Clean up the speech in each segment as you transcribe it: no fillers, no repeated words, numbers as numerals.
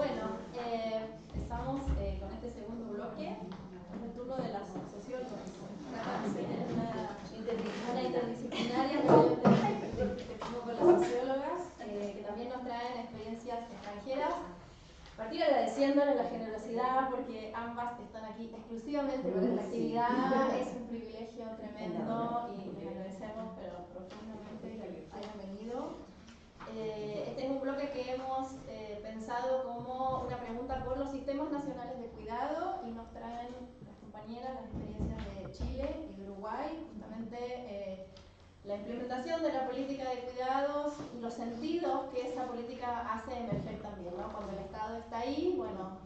Bueno, empezamos con este segundo bloque. Es el turno de las sociólogos. Una interdisciplinaria con las sociólogas que también nos traen experiencias extranjeras. Partir agradeciéndoles la generosidad porque ambas están aquí exclusivamente para esta actividad. Es un privilegio tremendo y les agradecemos pero profundamente que hayan venido. Este es un bloque que hemos pensado como una pregunta por los sistemas nacionales de cuidado y nos traen las compañeras las experiencias de Chile y de Uruguay, justamente la implementación de la política de cuidados y los sentidos que esa política hace emerger también, ¿no? Cuando el Estado está ahí, bueno,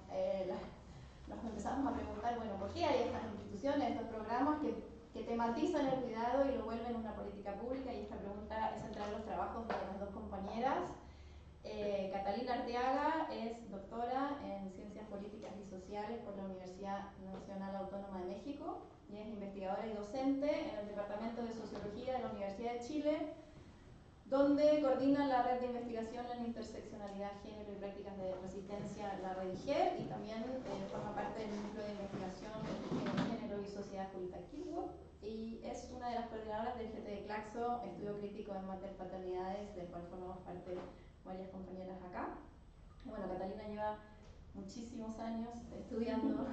nos empezamos a preguntar, bueno, ¿por qué hay estas instituciones, estos programas que tematizan el cuidado y lo vuelven una política pública? Y esta pregunta es central en los trabajos de las dos compañeras. Catalina Arteaga es doctora en Ciencias Políticas y Sociales por la Universidad Nacional Autónoma de México y es investigadora y docente en el Departamento de Sociología de la Universidad de Chile, donde coordina la red de investigación en interseccionalidad, género y prácticas de resistencia, la REDIGER, y también forma parte del núcleo de investigación en género y sociedad Julita Kirchhoff, y es una de las coordinadoras del GT de Claxo, estudio crítico en maternidades, del cual formamos parte varias compañeras acá. Bueno, Catalina lleva muchísimos años estudiando,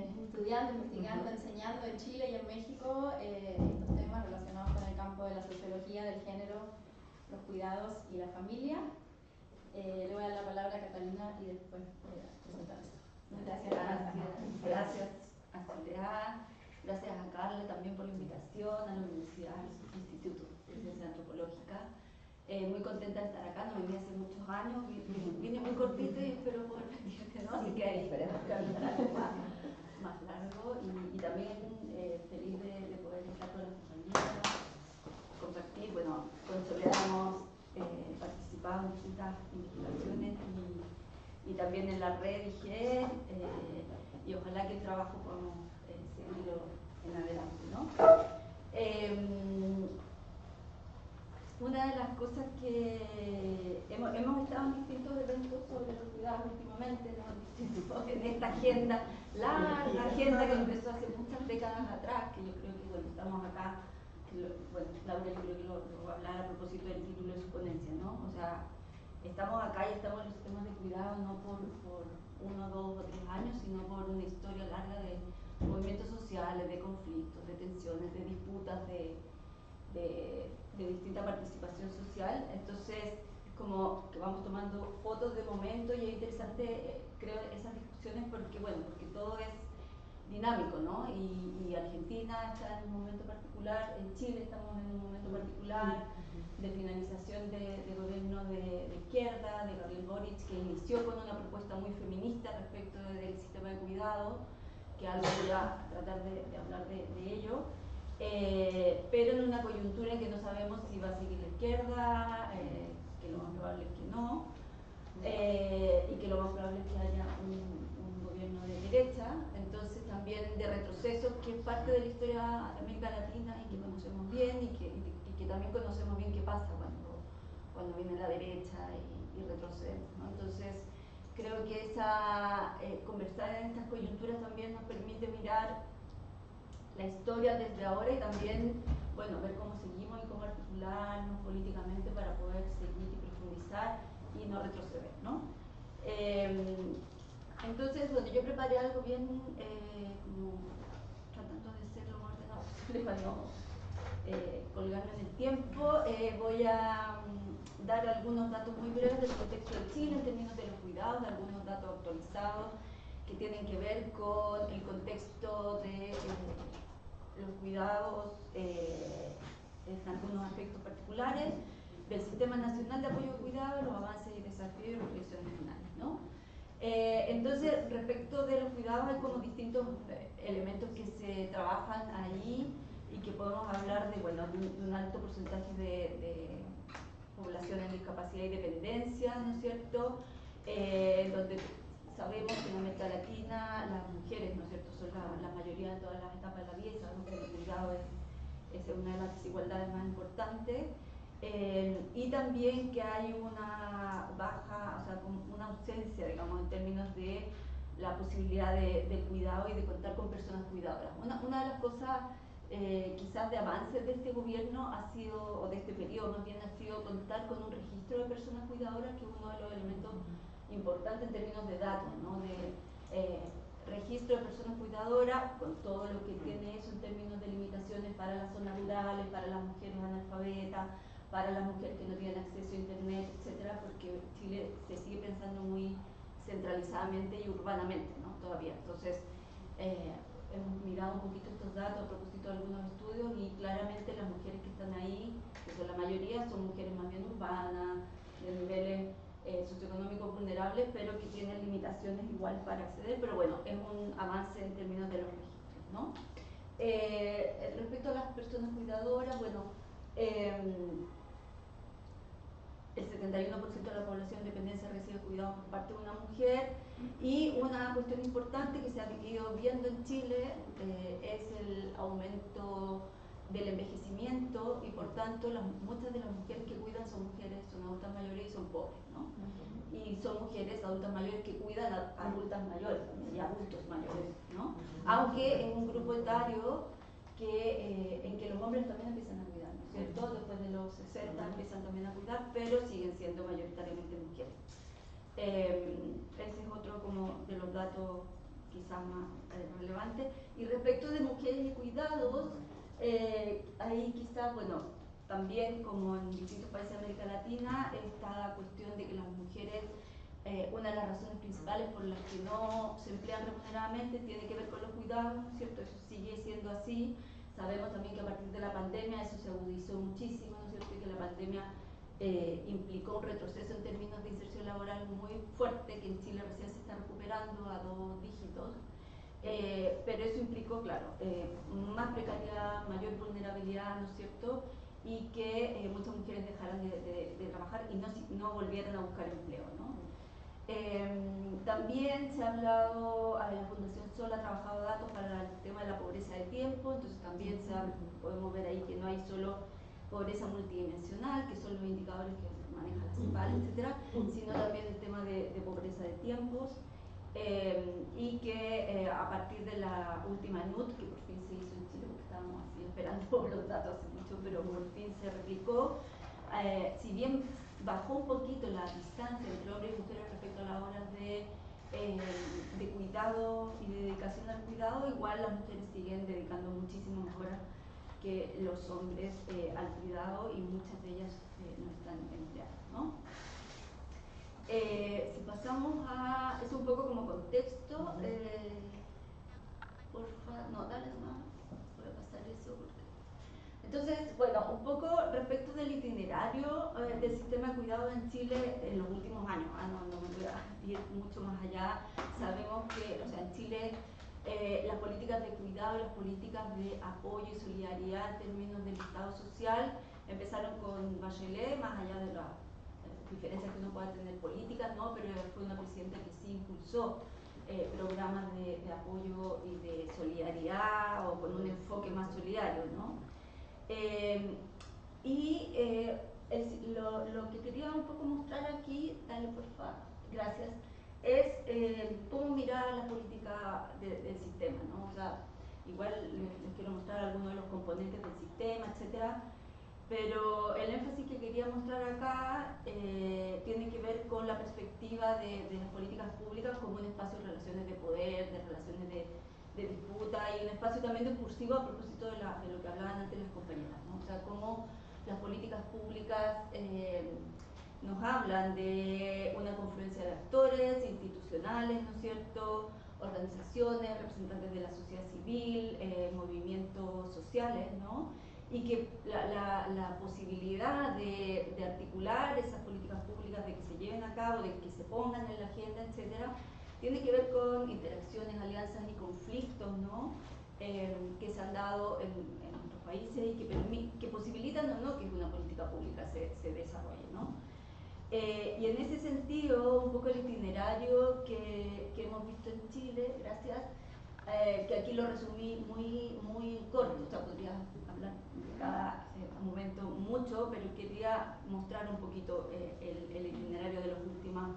investigando, enseñando en Chile y en México estos temas relacionados con el campo de la sociología del género, los cuidados y la familia. Le voy a dar la palabra a Catalina y después presentarse. Gracias a Soledad, gracias a Carla también por la invitación, a la Universidad, al Instituto de Ciencia Antropológica. Muy contenta de estar acá, no venía hace muchos años, vine muy cortito y espero poder venir, ¿no? Así que esperemos que algo más largo y también feliz de poder estar con las compañeras, compartir. Bueno, con Soledad hemos participado en distintas investigaciones y también en la red IGE, y ojalá que el trabajo podamos seguirlo en adelante, ¿no? Una de las cosas que hemos estado en distintos eventos sobre los cuidados últimamente, ¿no? En esta agenda, larga agenda que empezó hace muchas décadas atrás, que yo creo que bueno, estamos acá, bueno, Laura yo creo que lo va a hablar a propósito del título de su ponencia, ¿no? O sea, estamos acá y estamos en los sistemas de cuidado no por 1, 2 o 3 años, sino por una historia larga de movimientos sociales, de conflictos, de tensiones, de disputas, de distinta participación social. Entonces es como que vamos tomando fotos de momento y es interesante, creo, esas discusiones porque, bueno, porque todo es dinámico, ¿no? Y Argentina está en un momento particular, en Chile estamos en un momento particular de finalización de gobierno de izquierda, de Gabriel Boric, que inició con una propuesta muy feminista respecto del sistema de cuidado, que algo voy a tratar de hablar de ello. Pero en una coyuntura en que no sabemos si va a seguir la izquierda, que lo más probable es que no, y que lo más probable es que haya un gobierno de derecha, entonces también de retrocesos, que es parte de la historia de América Latina y que conocemos bien y que también conocemos bien qué pasa cuando viene la derecha y retrocedemos, ¿no? Entonces creo que conversar en estas coyunturas también nos permite mirar la historia desde ahora y también, bueno, ver cómo seguimos y cómo articularnos políticamente para poder seguir y profundizar y no retroceder, ¿no? Entonces, bueno, yo preparé algo bien, como tratando de ser lo más ordenado posible para no colgarme en el tiempo. Voy a dar algunos datos muy breves del contexto de Chile en términos de los cuidados, algunos datos actualizados que tienen que ver con el contexto de los cuidados en algunos aspectos particulares, del Sistema Nacional de Apoyo al Cuidado, los avances y desafíos y reflexiones finales, ¿no? Entonces, respecto de los cuidados, hay como distintos elementos que se trabajan ahí y que podemos hablar de, bueno, de un alto porcentaje de población en discapacidad y dependencia, ¿no es cierto? Donde sabemos que en América Latina las mujeres, ¿no es cierto?, son la mayoría de todas las etapas de la vida, y sabemos que el cuidado es una de las desigualdades más importantes. y también que hay una baja, o sea, una ausencia, digamos, en términos de la posibilidad de cuidado y de contar con personas cuidadoras. Una de las cosas quizás de avances de este gobierno ha sido, o de este periodo más bien, ha sido contar con un registro de personas cuidadoras, que es uno de los elementos importantes en términos de datos, ¿no? Registro de personas cuidadoras, con todo lo que tiene eso en términos de limitaciones para las zonas rurales, para las mujeres analfabetas, para las mujeres que no tienen acceso a internet, etcétera, porque Chile se sigue pensando muy centralizadamente y urbanamente, ¿no? Todavía. Entonces, hemos mirado un poquito estos datos a propósito de algunos estudios y claramente las mujeres que están ahí, que son la mayoría, son mujeres más bien urbanas, de niveles socioeconómicos vulnerables, pero que tienen limitaciones igual para acceder, pero bueno, es un avance en términos de los registros, ¿no? Respecto a las personas cuidadoras, bueno, el 71% de la población de dependencia recibe cuidado por parte de una mujer, y una cuestión importante que se ha ido viendo en Chile es el aumento del envejecimiento, y por tanto muchas de las mujeres que cuidan son mujeres, son adultas mayores y son pobres, ¿no? Y son mujeres adultas mayores que cuidan a adultas mayores y adultos mayores, ¿no? Aunque es un grupo etario en que los hombres también empiezan a cuidar, ¿no es cierto? Después de los 60 empiezan también a cuidar, pero siguen siendo mayoritariamente mujeres. Ese es otro como de los datos quizás más relevantes. Y respecto de mujeres y cuidados, ahí quizás, bueno, también como en distintos países de América Latina, está la cuestión de que las mujeres, una de las razones principales por las que no se emplean remuneradamente tiene que ver con los cuidados, ¿no es cierto? Eso sigue siendo así. Sabemos también que a partir de la pandemia eso se agudizó muchísimo, ¿no es cierto? Y que la pandemia implicó un retroceso en términos de inserción laboral muy fuerte, que en Chile recién se está recuperando a 2 dígitos, pero eso implicó, claro, más precariedad, mayor vulnerabilidad, ¿no es cierto? Y que muchas mujeres dejaran de trabajar y no volvieran a buscar empleo, ¿no? También se ha hablado, la Fundación Sol ha trabajado datos para el tema de la pobreza de tiempo, entonces también podemos ver ahí que no hay solo pobreza multidimensional, que son los indicadores que maneja la CEPAL, etcétera, sino también el tema de pobreza de tiempos, y que a partir de la última NUT, que por fin se hizo en Chile, porque estábamos así esperando los datos hace mucho, pero por fin se replicó, si bien bajó un poquito la distancia entre hombres y mujeres respecto a las horas de cuidado y de dedicación al cuidado, igual las mujeres siguen dedicando muchísimo más horas que los hombres al cuidado, y muchas de ellas no están empleadas, ¿no? Si pasamos a... es un poco como contexto, porfa, no, dale nomás, voy a pasar eso porque... Entonces, bueno, un poco respecto del itinerario del sistema de cuidado en Chile en los últimos años, no me voy a ir mucho más allá. Sabemos que, o sea, en Chile las políticas de cuidado y las políticas de apoyo y solidaridad en términos del Estado social empezaron con Bachelet, más allá de las diferencias que uno pueda tener políticas, ¿no? Pero fue una presidenta que sí impulsó programas de apoyo y de solidaridad, o con un enfoque más solidario, ¿no? Lo que quería un poco mostrar aquí, dale por favor, gracias, es cómo mirar la política del sistema, ¿no? O sea, igual les quiero mostrar algunos de los componentes del sistema, etcétera, pero el énfasis que quería mostrar acá tiene que ver con la perspectiva de las políticas públicas como un espacio de relaciones de poder, de relaciones de disputa, y un espacio también discursivo a propósito de lo que hablaban antes las compañeras, ¿no? O sea, cómo las políticas públicas nos hablan de una confluencia de actores institucionales, ¿no es cierto?, organizaciones, representantes de la sociedad civil, movimientos sociales, ¿no? Y que la posibilidad de articular esas políticas públicas, de que se lleven a cabo, de que se pongan en la agenda, etcétera, tiene que ver con interacciones, alianzas y conflictos, ¿no? Que se han dado en nuestros países y que posibilitan o no que una política pública se desarrolle, ¿no? Y en ese sentido, un poco el itinerario que hemos visto en Chile, gracias, que aquí lo resumí muy corto, o sea, podría hablar de cada momento mucho, pero quería mostrar un poquito el itinerario de las últimas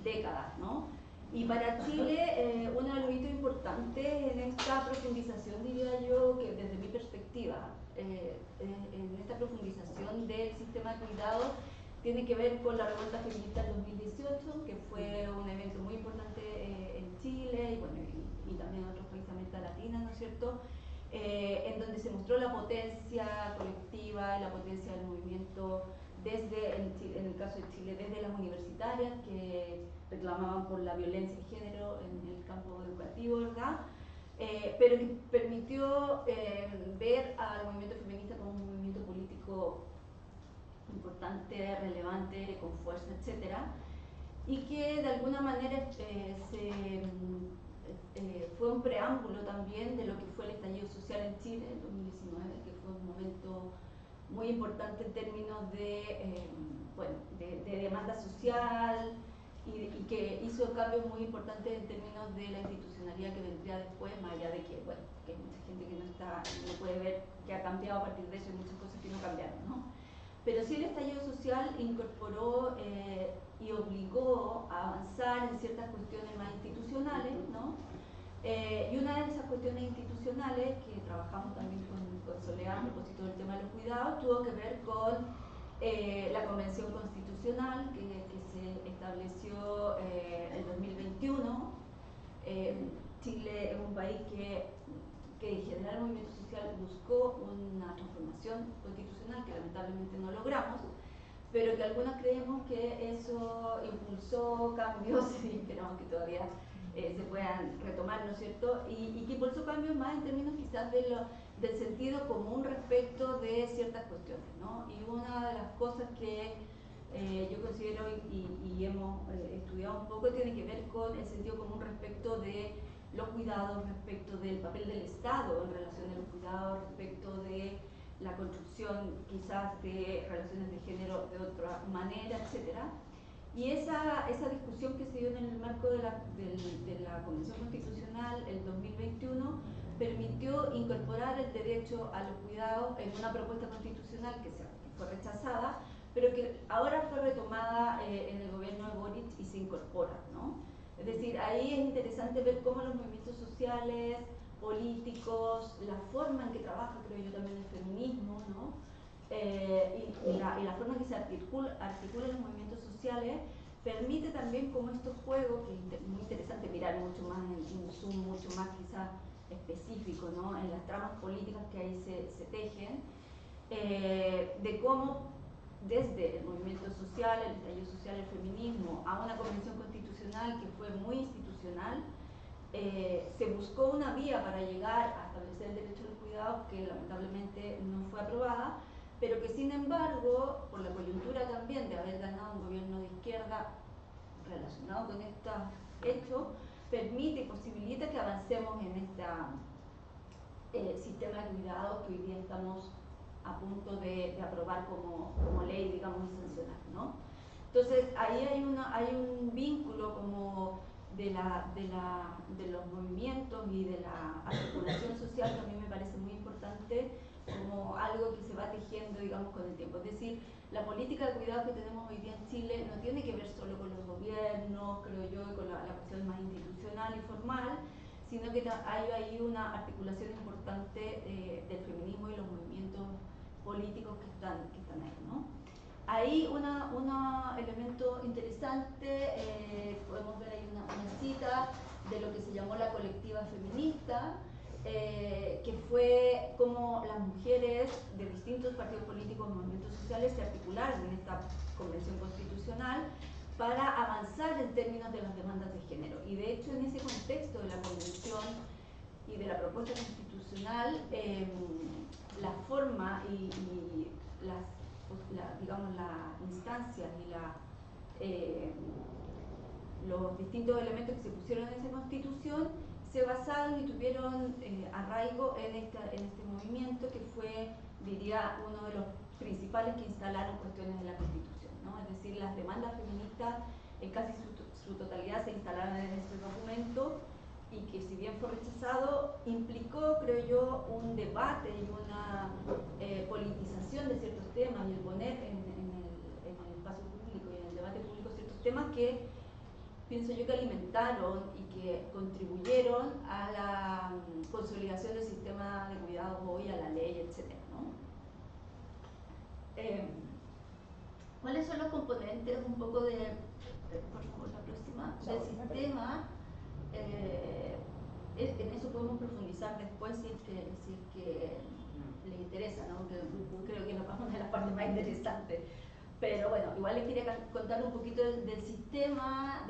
décadas, ¿no? Y para Chile, uno de los hitos importantes en esta profundización, diría yo, que desde mi perspectiva, en esta profundización del sistema de cuidados, tiene que ver con la revuelta feminista del 2018, que fue un evento muy importante en Chile y, bueno, y también en otros países de América Latina, ¿no es cierto?, en donde se mostró la potencia colectiva y la potencia del movimiento desde, en el caso de Chile, desde las universitarias que reclamaban por la violencia de género en el campo educativo, ¿verdad? Pero que permitió ver al movimiento feminista como un movimiento político importante, relevante, con fuerza, etcétera, y que de alguna manera fue un preámbulo también de lo que fue el estallido social en Chile en 2019, que fue un momento muy importante en términos de, bueno, de demanda social y que hizo cambios muy importantes en términos de la institucionalidad que vendría después, más allá de que, bueno, que hay mucha gente que no puede ver que ha cambiado a partir de eso y muchas cosas que no cambiaron, ¿no? Pero sí el estallido social incorporó y obligó a avanzar en ciertas cuestiones más institucionales, ¿no? Y una de esas cuestiones institucionales que trabajamos también con Soledad a propósito del tema de los cuidados tuvo que ver con la Convención Constitucional que se estableció en 2021. Chile es un país que en general el movimiento social buscó una transformación constitucional que lamentablemente no logramos, pero que algunos creemos que eso impulsó cambios y esperamos que todavía se puedan retomar, ¿no es cierto? Y que impulsó cambios más en términos quizás del sentido común respecto de ciertas cuestiones, ¿no? Y una de las cosas que yo considero y hemos estudiado un poco tiene que ver con el sentido común respecto de los cuidados, respecto del papel del Estado en relación a los cuidados, respecto de la construcción quizás de relaciones de género de otra manera, etc. Y esa discusión que se dio en el marco de la Convención Constitucional en 2021 permitió incorporar el derecho a los cuidados en una propuesta constitucional que fue rechazada, pero que ahora fue retomada en el gobierno de Boric y se incorpora, ¿no? Es decir, ahí es interesante ver cómo los movimientos sociales, políticos, la forma en que trabaja, creo yo, también el feminismo, ¿no? Y la forma en que se articulan los movimientos sociales permite también como estos juegos, que es muy interesante mirar mucho más en un zoom, mucho más quizás específico, ¿no? En las tramas políticas que ahí se tejen, de cómo desde el movimiento social, el estallido social, el feminismo, a una convención constitucional que fue muy institucional, se buscó una vía para llegar a establecer el derecho a los cuidados que lamentablemente no fue aprobada, pero que sin embargo, por la coyuntura también de haber ganado un gobierno de izquierda relacionado con estos hechos, permite y posibilita que avancemos en este sistema de cuidados que hoy día estamos a punto de aprobar como ley, digamos, y sancionar, ¿no? Entonces, ahí hay un vínculo como de los movimientos y de la articulación social que a mí me parece muy importante como algo que se va tejiendo, digamos, con el tiempo. Es decir, la política de cuidado que tenemos hoy día en Chile no tiene que ver solo con los gobiernos, creo yo, y con la cuestión más institucional y formal, sino que hay ahí una articulación importante del feminismo y los movimientos políticos que están ahí, ¿no? Ahí un elemento interesante, podemos ver ahí una cita de lo que se llamó la colectiva feminista, que fue como las mujeres de distintos partidos políticos, movimientos sociales se articularon en esta convención constitucional para avanzar en términos de las demandas de género. Y de hecho en ese contexto de la convención y de la propuesta constitucional, la forma y digamos, las instancias y los distintos elementos que se pusieron en esa constitución se basaron y tuvieron arraigo en este movimiento que fue, diría, uno de los principales que instalaron cuestiones de la constitución, ¿no? Es decir, las demandas feministas en casi su totalidad se instalaron en este documento y que si bien fue rechazado, implicó, creo yo, un debate y una politización de ciertos temas y el poner en el espacio público y en el debate público ciertos temas que pienso yo que alimentaron y que contribuyeron a la consolidación del sistema de cuidados hoy, a la ley, etc., ¿no? ¿Cuáles son los componentes un poco por favor, la próxima, del sistema? En eso podemos profundizar después si es que les interesa, ¿no? Porque creo que nos vamos a la parte más interesante. Pero bueno, igual les quería contar un poquito del sistema.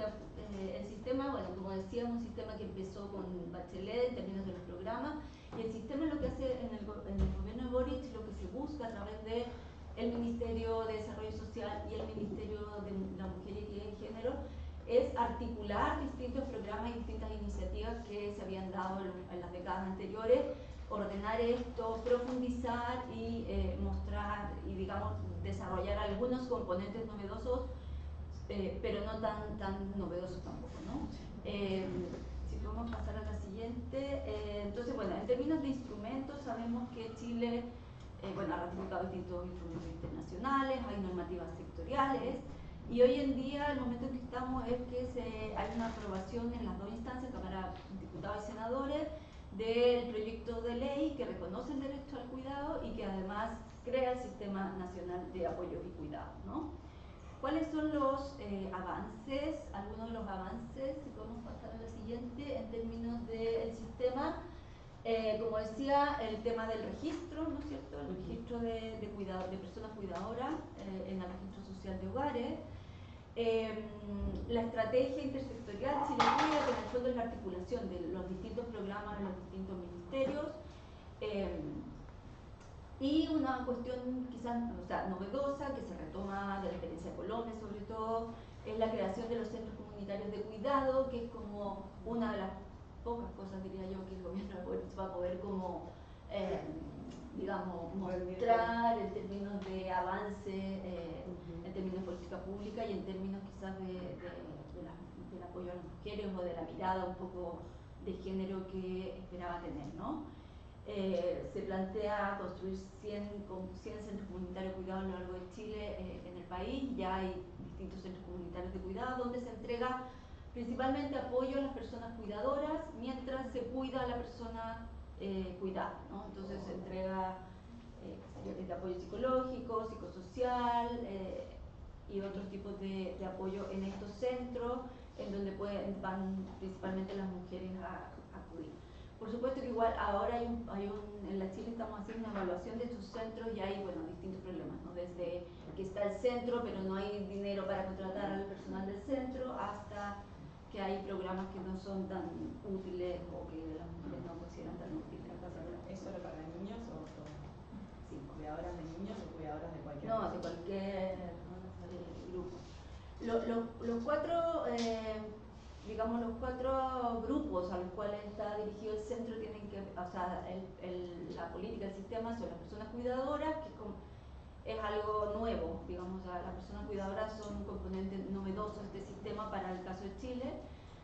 El sistema, bueno, como decíamos, un sistema que empezó con Bachelet en términos de los programas, y el sistema lo que hace en el gobierno de Boric, lo que se busca a través de el Ministerio de Desarrollo Social y el Ministerio de la Mujer y Equidad de Género, es articular distintos programas y distintas iniciativas que se habían dado en las décadas anteriores, ordenar esto, profundizar y mostrar y, digamos, desarrollar algunos componentes novedosos, pero no tan novedosos tampoco, ¿no? Si podemos pasar a la siguiente. Entonces, bueno, en términos de instrumentos, sabemos que Chile ha ratificado distintos instrumentos internacionales, hay normativas sectoriales, y hoy en día el momento en que estamos es que hay una aprobación en las dos instancias, Cámara de Diputados y Senadores, del proyecto de ley que reconoce el derecho al cuidado y que además crea el Sistema Nacional de Apoyo y Cuidado, ¿no? ¿Cuáles son los avances? Algunos de los avances, si podemos pasar a la siguiente, en términos del sistema. Como decía, el tema del registro, ¿no es cierto? El registro de personas cuidadoras en el registro social de hogares. La estrategia intersectorial Chile Cuida, que en el fondo es la articulación de los distintos programas en los distintos ministerios. Y una cuestión quizás novedosa, que se retoma de la experiencia de Colombia sobre todo, es la creación de los centros comunitarios de cuidado, que es como una de las pocas cosas, diría yo, que el gobierno va a poder como, digamos, mostrar en términos de avance, en términos de política pública y en términos quizás del apoyo a las mujeres o de la mirada un poco de género que esperaba tener, ¿no? Se plantea construir 100 centros comunitarios de cuidado a lo largo de Chile en el país. Ya hay distintos centros comunitarios de cuidado donde se entrega principalmente apoyo a las personas cuidadoras mientras se cuida a la persona cuidada, ¿no? Entonces se entrega desde apoyo psicológico, psicosocial y otros tipos de apoyo en estos centros en donde van principalmente las mujeres a acudir. Por supuesto que igual ahora en la Chile estamos haciendo una evaluación de estos centros y hay, bueno, distintos problemas, ¿no? Desde que está el centro pero no hay dinero para contratar al personal del centro, hasta que hay programas que no son tan útiles o que las mujeres no consideran tan útiles. ¿Es solo para niños o sí, cuidadoras de niños o cuidadoras de cualquier no, de cualquier grupo? Los cuatro digamos, los cuatro grupos a los cuales está dirigido el centro tienen que, o sea, la política, el sistema son las personas cuidadoras, que es algo nuevo, digamos, las personas cuidadoras son un componente novedoso de este sistema para el caso de Chile.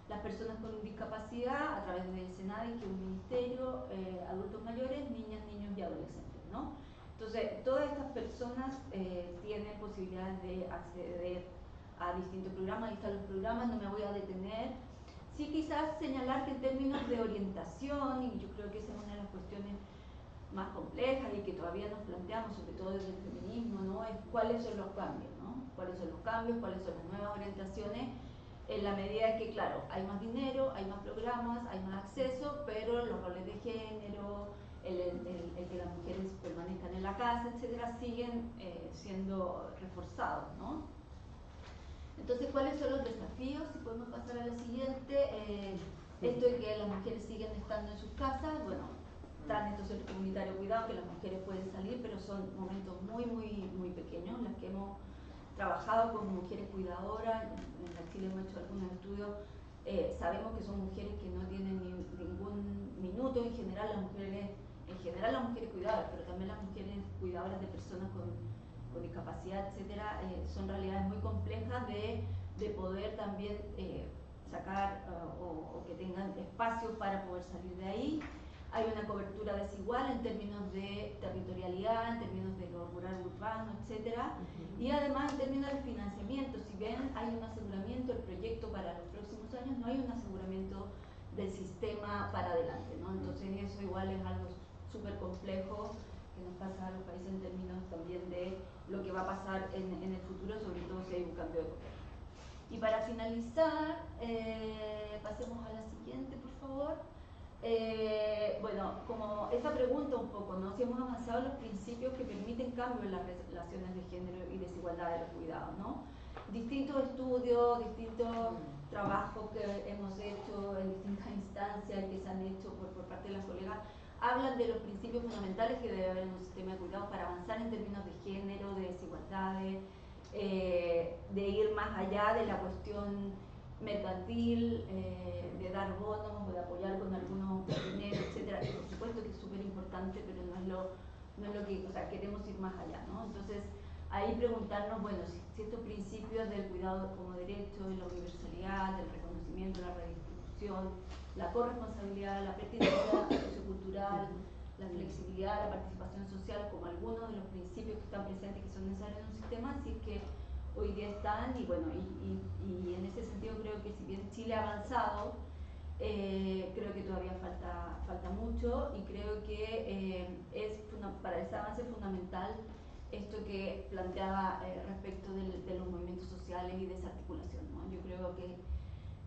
Las personas con discapacidad a través del SENADI, que es un ministerio, adultos mayores, niñas, niños y adolescentes, ¿no? Entonces, todas estas personas tienen posibilidades de acceder a distintos programas. Ahí están los programas, no me voy a detener. Sí, quizás señalar que en términos de orientación, y yo creo que esa es una de las cuestiones más complejas y que todavía nos planteamos, sobre todo desde el feminismo, ¿no? Es cuáles son los cambios, ¿no? Cuáles son los cambios, cuáles son las nuevas orientaciones, en la medida que, claro, hay más dinero, hay más programas, hay más acceso, pero los roles de género, el que las mujeres permanezcan en la casa, etcétera, siguen siendo reforzados, ¿no? Entonces, ¿cuáles son los desafíos? Si podemos pasar a la siguiente. Esto de que las mujeres siguen estando en sus casas, bueno, están estos centros comunitarios de cuidado, que las mujeres pueden salir, pero son momentos muy pequeños. Las que hemos trabajado con mujeres cuidadoras, en la Chile hemos hecho algunos estudios, sabemos que son mujeres que no tienen ningún minuto. En general las mujeres cuidadoras, pero también las mujeres cuidadoras de personas con discapacidad, etcétera, son realidades muy complejas de poder también sacar o que tengan espacio para poder salir de ahí. Hay una cobertura desigual en términos de territorialidad, en términos de lo rural, urbano, etc. Y además en términos de financiamiento, si bien hay un aseguramiento del proyecto para los próximos años, no hay un aseguramiento del sistema para adelante, ¿no? Entonces eso igual es algo súper complejo que nos pasa a los países en términos también de lo que va a pasar en el futuro, sobre todo si hay un cambio de gobierno. Y para finalizar, pasemos a la siguiente, por favor. Bueno, como esta pregunta un poco, ¿no? Si hemos avanzado en los principios que permiten cambio en las relaciones de género y desigualdad de los cuidados, ¿no? Distintos estudios, distintos trabajos que hemos hecho en distintas instancias que se han hecho por parte de las colegas, hablan de los principios fundamentales que debe haber en un sistema de cuidados para avanzar en términos de género, de desigualdades, de ir más allá de la cuestión mercantil, de dar bonos o de apoyar con algunos dinero, etcétera, que por supuesto que es súper importante, pero no es lo que, o sea, queremos ir más allá, ¿no? Entonces, ahí preguntarnos, bueno, si estos principios del cuidado como derecho, de la universalidad, del reconocimiento, la redistribución, la corresponsabilidad, la pertinencia sociocultural, la flexibilidad, la participación social, como algunos de los principios que están presentes que son necesarios en un sistema, si es que hoy día están, y bueno, y en ese sentido creo que si bien Chile ha avanzado, creo que todavía falta mucho, y creo que para ese avance fundamental esto que planteaba respecto de los movimientos sociales y de esa articulación, ¿no? Yo creo que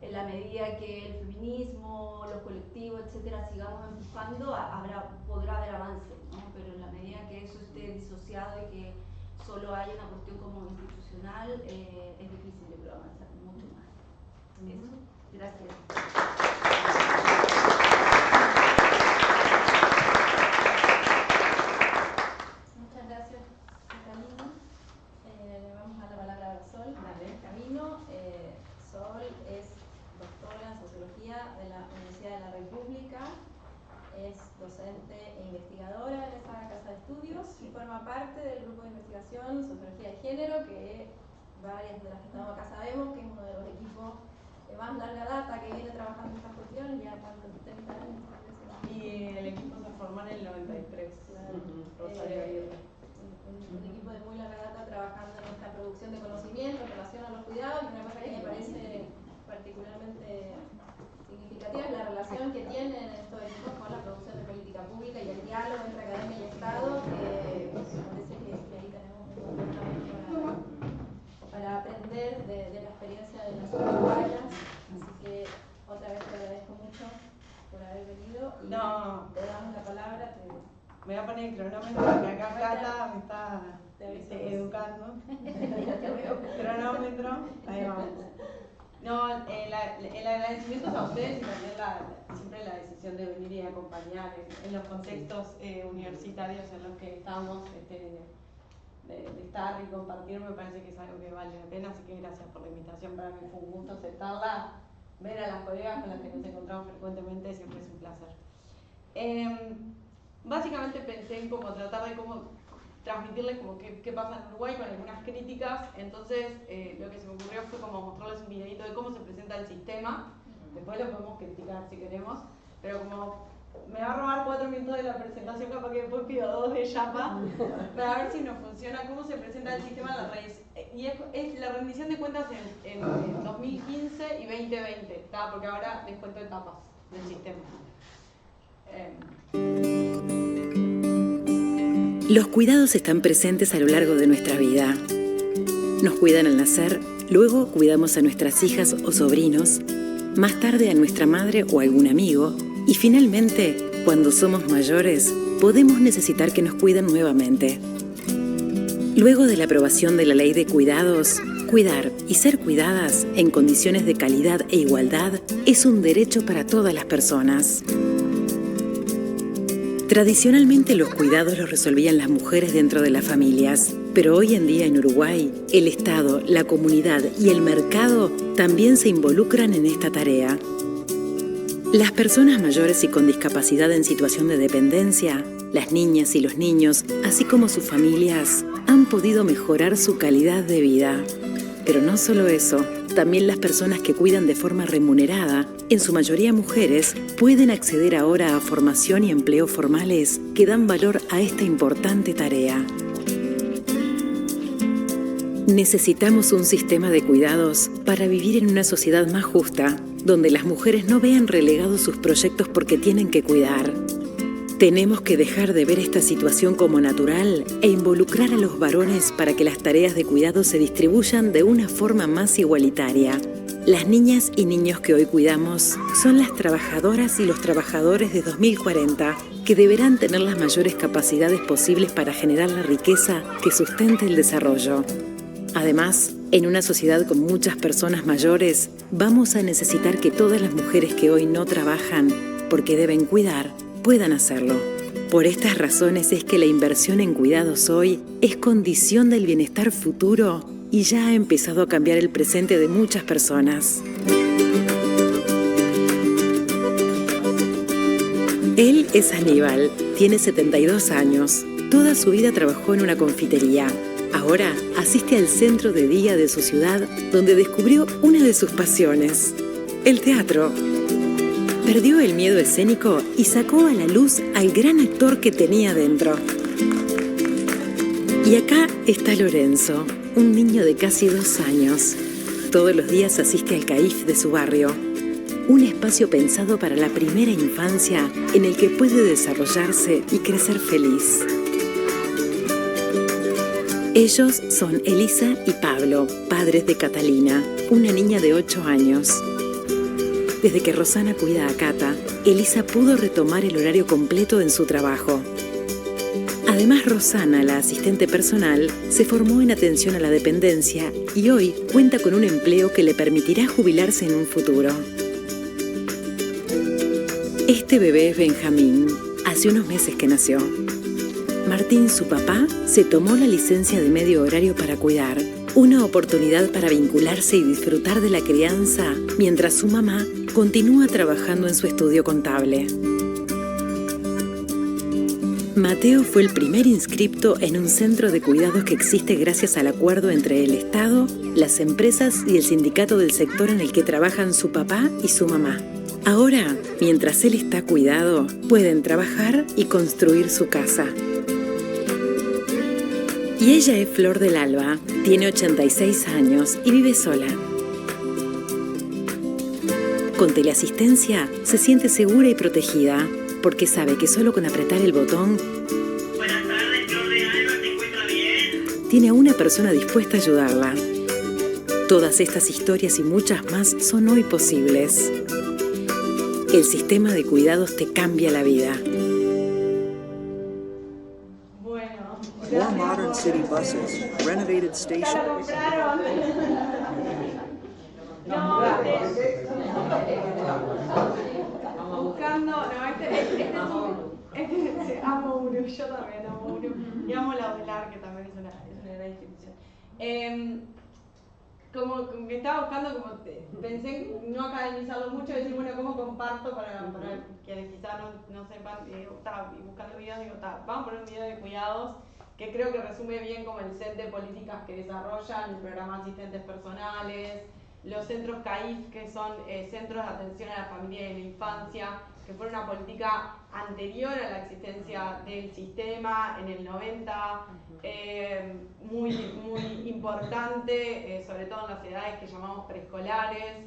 en la medida que el feminismo, los colectivos, etcétera, sigamos empujando, podrá haber avance, ¿no? Pero en la medida que eso esté disociado y que solo haya una cuestión como institucional, es difícil, yo creo, avanzar mucho más. Eso, gracias. Muchas gracias, Camino. Le vamos a dar la palabra a Sol. Camino. Sol es doctora en Sociología de la Universidad de la República, es docente e investigadora en esa casa de estudios y forma parte del grupo de investigación Sociología de Género, que varias de las que estamos acá sabemos que es uno de los equipos de más larga data que viene trabajando en estas cuestiones, ya cuando 30 años. Y el equipo se formó en el 93. Claro. Rosario Aguirre. Un equipo de muy larga data trabajando en esta producción de conocimiento en relación a los cuidados, y una cosa que me parece particularmente significativa es la relación que tienen estos equipos con la producción de política pública y el diálogo entre academia y Estado, que me parece que ahí tenemos un buen camino para aprender de la experiencia de las uruguayas. Así que otra vez te agradezco mucho por haber venido y te damos la palabra. Me voy a poner el cronómetro porque acá Cata me está educando. Cronómetro, ahí vamos. No, el agradecimiento es a ustedes y también siempre la decisión de venir y acompañar en los contextos universitarios en los que estamos, de estar y compartir, me parece que es algo que vale la pena, así que gracias por la invitación. Para mí fue un gusto aceptarla, ver a las colegas con las que nos encontramos frecuentemente, siempre es un placer. Básicamente pensé en cómo tratar de cómo transmitirles como qué pasa en Uruguay con algunas críticas, entonces lo que se me ocurrió fue como mostrarles un videito de cómo se presenta el sistema, después lo podemos criticar si queremos, pero como me va a robar 4 minutos de la presentación, capaz que después pido 2 de Yapa, para ver si nos funciona, cómo se presenta el sistema en las redes. Y es la rendición de cuentas en 2015 y 2020, ¿tá? Porque ahora les cuento etapas del sistema. Los cuidados están presentes a lo largo de nuestra vida. Nos cuidan al nacer, luego cuidamos a nuestras hijas o sobrinos, más tarde a nuestra madre o algún amigo, y finalmente, cuando somos mayores, podemos necesitar que nos cuiden nuevamente. Luego de la aprobación de la Ley de Cuidados, cuidar y ser cuidadas en condiciones de calidad e igualdad es un derecho para todas las personas. Tradicionalmente los cuidados los resolvían las mujeres dentro de las familias, pero hoy en día en Uruguay, el Estado, la comunidad y el mercado también se involucran en esta tarea. Las personas mayores y con discapacidad en situación de dependencia, las niñas y los niños, así como sus familias, han podido mejorar su calidad de vida. Pero no solo eso, También las personas que cuidan de forma remunerada, en su mayoría mujeres, pueden acceder ahora a formación y empleo formales que dan valor a esta importante tarea. Necesitamos un sistema de cuidados para vivir en una sociedad más justa, donde las mujeres no vean relegados sus proyectos porque tienen que cuidar. Tenemos que dejar de ver esta situación como natural e involucrar a los varones para que las tareas de cuidado se distribuyan de una forma más igualitaria. Las niñas y niños que hoy cuidamos son las trabajadoras y los trabajadores de 2040, que deberán tener las mayores capacidades posibles para generar la riqueza que sustente el desarrollo. Además, en una sociedad con muchas personas mayores, vamos a necesitar que todas las mujeres que hoy no trabajan, porque deben cuidar, puedan hacerlo. Por estas razones es que la inversión en cuidados hoy es condición del bienestar futuro y ya ha empezado a cambiar el presente de muchas personas. Él es Aníbal, tiene 72 años. Toda su vida trabajó en una confitería. Ahora asiste al centro de día de su ciudad, donde descubrió una de sus pasiones, el teatro. Perdió el miedo escénico y sacó a la luz al gran actor que tenía dentro. Y acá está Lorenzo, un niño de casi 2 años. Todos los días asiste al CAIF de su barrio, un espacio pensado para la primera infancia en el que puede desarrollarse y crecer feliz. Ellos son Elisa y Pablo, padres de Catalina, una niña de 8 años. Desde que Rosana cuida a Cata, Elisa pudo retomar el horario completo en su trabajo. Además, Rosana, la asistente personal, se formó en atención a la dependencia y hoy cuenta con un empleo que le permitirá jubilarse en un futuro. Este bebé es Benjamín, hace unos meses que nació. Martín, su papá, se tomó la licencia de medio horario para cuidar, una oportunidad para vincularse y disfrutar de la crianza, mientras su mamá continúa trabajando en su estudio contable. Mateo fue el primer inscripto en un centro de cuidados que existe gracias al acuerdo entre el Estado, las empresas y el sindicato del sector en el que trabajan su papá y su mamá. Ahora, mientras él está cuidado, pueden trabajar y construir su casa. Y ella es Flor del Alba, tiene 86 años y vive sola. Con teleasistencia se siente segura y protegida, porque sabe que solo con apretar el botón Buenas tardes, Flor del Alba, ¿se encuentra bien? tiene a una persona dispuesta a ayudarla. Todas estas historias y muchas más son hoy posibles. El sistema de cuidados te cambia la vida. More modern city buses, renovated stations. Amo UNU, yo también amo UNU. Y amo la UDELAR, que también es una gran institución. Como que estaba buscando, pensé no academizarlo mucho, decir, bueno, ¿cómo comparto para quienes quizás no sepan? Estaba buscando videos, digo, vamos a poner un video de cuidados que creo que resume bien como el set de políticas que desarrollan el programa de asistentes personales, los centros CAIF, que son centros de atención a la familia y a la infancia, que fue una política anterior a la existencia del sistema en el 90, muy importante, sobre todo en las edades que llamamos preescolares.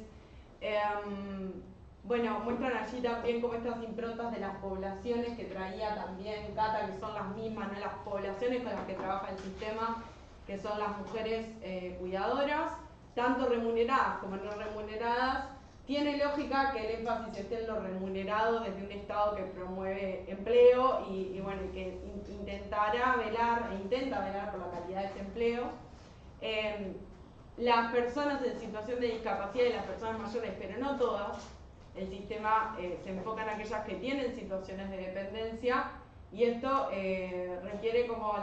Bueno, muestran allí también como estas improntas de las poblaciones que traía también Cata, que son las mismas, ¿no? Las poblaciones con las que trabaja el sistema, que son las mujeres cuidadoras, tanto remuneradas como no remuneradas. Tiene lógica que el énfasis esté en lo remunerado desde un Estado que promueve empleo y bueno, que intenta velar por la calidad de ese empleo. Las personas en situación de discapacidad y las personas mayores, pero no todas, el sistema se enfoca en aquellas que tienen situaciones de dependencia y esto requiere como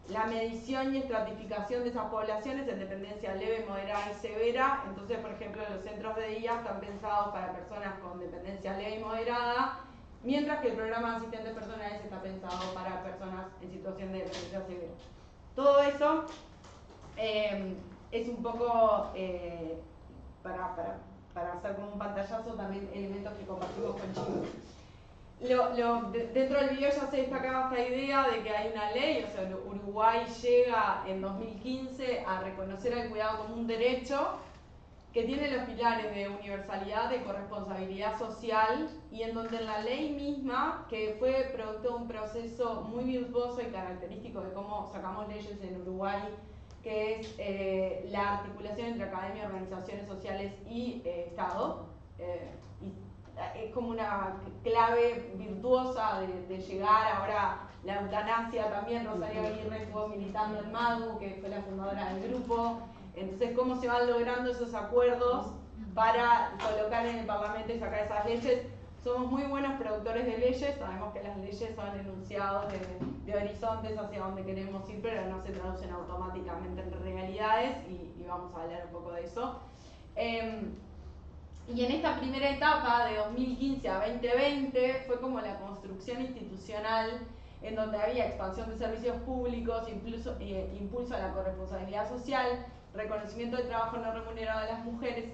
la medición y estratificación de esas poblaciones en dependencia leve, moderada y severa. Entonces, por ejemplo, los centros de día están pensados para personas con dependencia leve y moderada, mientras que el programa de asistentes personales está pensado para personas en situación de dependencia severa. Todo eso es un poco para hacer como un pantallazo también elementos que compartimos con chicos. Dentro del video ya se destacaba esta idea de que hay una ley, o sea, Uruguay llega en 2015 a reconocer el cuidado como un derecho que tiene los pilares de universalidad, de corresponsabilidad social, y en donde en la ley misma, que fue producto de un proceso muy virtuoso y característico de cómo sacamos leyes en Uruguay, que es la articulación entre academia, organizaciones sociales y Estado. Es como una clave virtuosa de llegar. Ahora la eutanasia también, Rosario Aguirre estuvo militando en MADU, que fue la fundadora del grupo. Entonces, cómo se van logrando esos acuerdos para colocar en el Parlamento y sacar esas leyes. Somos muy buenos productores de leyes, sabemos que las leyes son enunciados de horizontes hacia donde queremos ir, pero no se traducen automáticamente en realidades, y vamos a hablar un poco de eso. Y en esta primera etapa, de 2015 a 2020, fue como la construcción institucional, en donde había expansión de servicios públicos, impulso a la corresponsabilidad social, reconocimiento del trabajo no remunerado de las mujeres.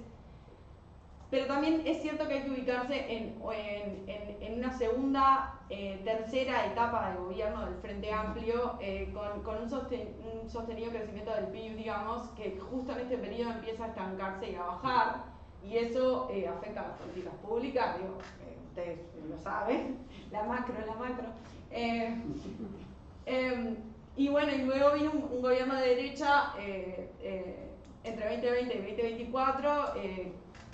Pero también es cierto que hay que ubicarse en una segunda, tercera etapa de gobierno del Frente Amplio, con un sostenido crecimiento del PIB, digamos, que justo en este periodo empieza a estancarse y a bajar. Y eso afecta a las políticas públicas, digo, ustedes lo saben, la macro. Y bueno, y luego vino un gobierno de derecha entre 2020 y 2024,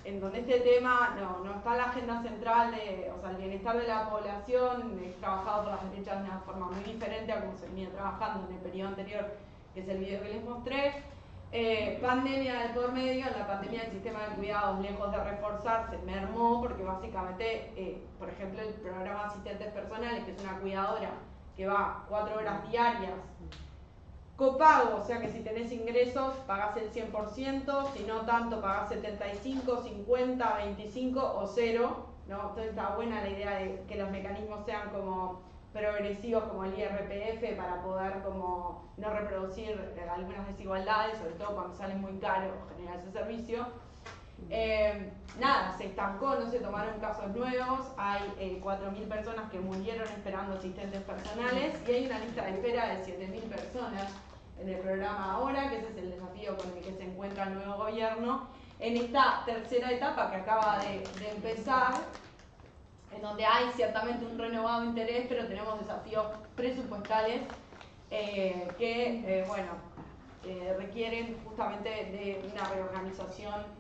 en donde este tema no está en la agenda central, o sea, el bienestar de la población es trabajado por las derechas de una forma muy diferente a como se venía trabajando en el periodo anterior, que es el video que les mostré. Pandemia de por medio. En la pandemia el sistema de cuidados, lejos de reforzarse, mermó, porque básicamente, por ejemplo, el programa de asistentes personales, que es una cuidadora que va 4 horas diarias, copago, o sea que si tenés ingresos pagás el 100%, si no tanto pagás 75, 50, 25 o 0, ¿no? Entonces está buena la idea de que los mecanismos sean como progresivos, como el IRPF, para poder como no reproducir algunas desigualdades, sobre todo cuando sale muy caro generar ese servicio. Nada, se estancó, no se tomaron casos nuevos, hay 4.000 personas que murieron esperando asistentes personales, y hay una lista de espera de 7.000 personas en el programa ahora, que ese es el desafío con el que se encuentra el nuevo gobierno, en esta tercera etapa que acaba de empezar, en donde hay ciertamente un renovado interés, pero tenemos desafíos presupuestales que requieren justamente de una reorganización,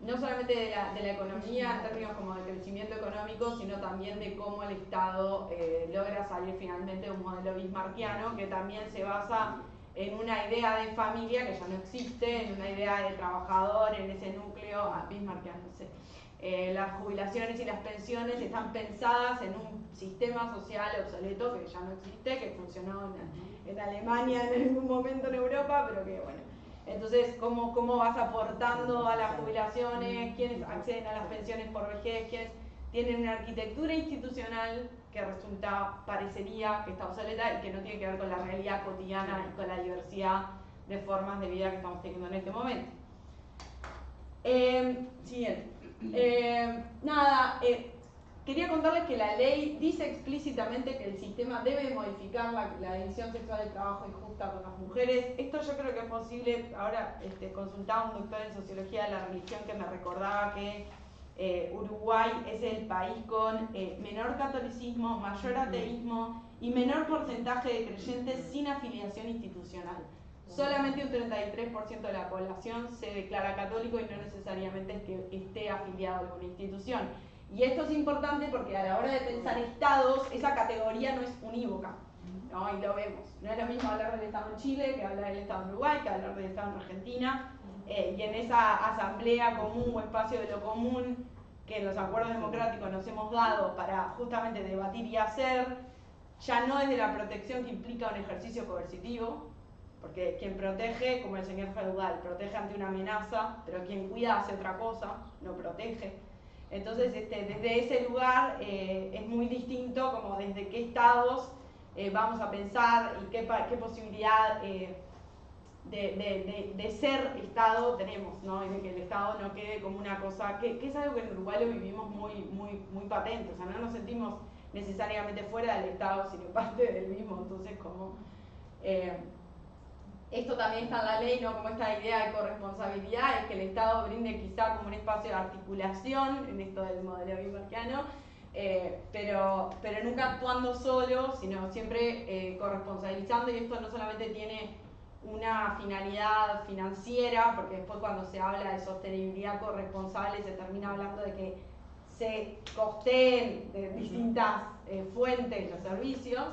no solamente de la economía en términos como de crecimiento económico, sino también de cómo el Estado logra salir finalmente de un modelo bismarckiano que también se basa en una idea de familia que ya no existe, en una idea de trabajador, en ese núcleo bismarckiano. Las jubilaciones y las pensiones están pensadas en un sistema social obsoleto que ya no existe, que funcionó en Alemania en algún momento, en Europa, pero que bueno. Entonces, ¿cómo vas aportando a las jubilaciones? ¿Quiénes acceden a las pensiones por vejez? ¿Quiénes tienen una arquitectura institucional que parecería que está obsoleta y que no tiene que ver con la realidad cotidiana y con la diversidad de formas de vida que estamos teniendo en este momento? Siguiente. Quería contarles que la ley dice explícitamente que el sistema debe modificar la división sexual del trabajo injusta con las mujeres. Esto yo creo que es posible. Ahora consultaba a un doctor en sociología de la religión que me recordaba que Uruguay es el país con menor catolicismo, mayor ateísmo y menor porcentaje de creyentes sin afiliación institucional. Solamente un 33% de la población se declara católico y no necesariamente es que esté afiliado a alguna institución. Y esto es importante porque a la hora de pensar estados, esa categoría no es unívoca, ¿no? Y lo vemos. No es lo mismo hablar del Estado en Chile que hablar del Estado en Uruguay, que hablar del Estado en Argentina. Y en esa asamblea común o espacio de lo común que en los acuerdos democráticos nos hemos dado para justamente debatir y hacer, ya no desde la protección que implica un ejercicio coercitivo, porque quien protege, como el señor feudal, protege ante una amenaza, pero quien cuida hace otra cosa, no protege. Entonces, desde ese lugar es muy distinto como desde qué estados vamos a pensar y qué posibilidad de ser Estado tenemos, ¿no? Y de que el Estado no quede como una cosa, que es algo que en Uruguay lo vivimos muy patente, o sea, no nos sentimos necesariamente fuera del Estado, sino parte del mismo, entonces como... esto también está en la ley, ¿no? Como esta idea de corresponsabilidad, es que el Estado brinde quizá como un espacio de articulación en esto del modelo bismarckiano, pero nunca actuando solo, sino siempre corresponsabilizando, y esto no solamente tiene una finalidad financiera, porque después cuando se habla de sostenibilidad corresponsable se termina hablando de que se costeen de distintas fuentes los servicios,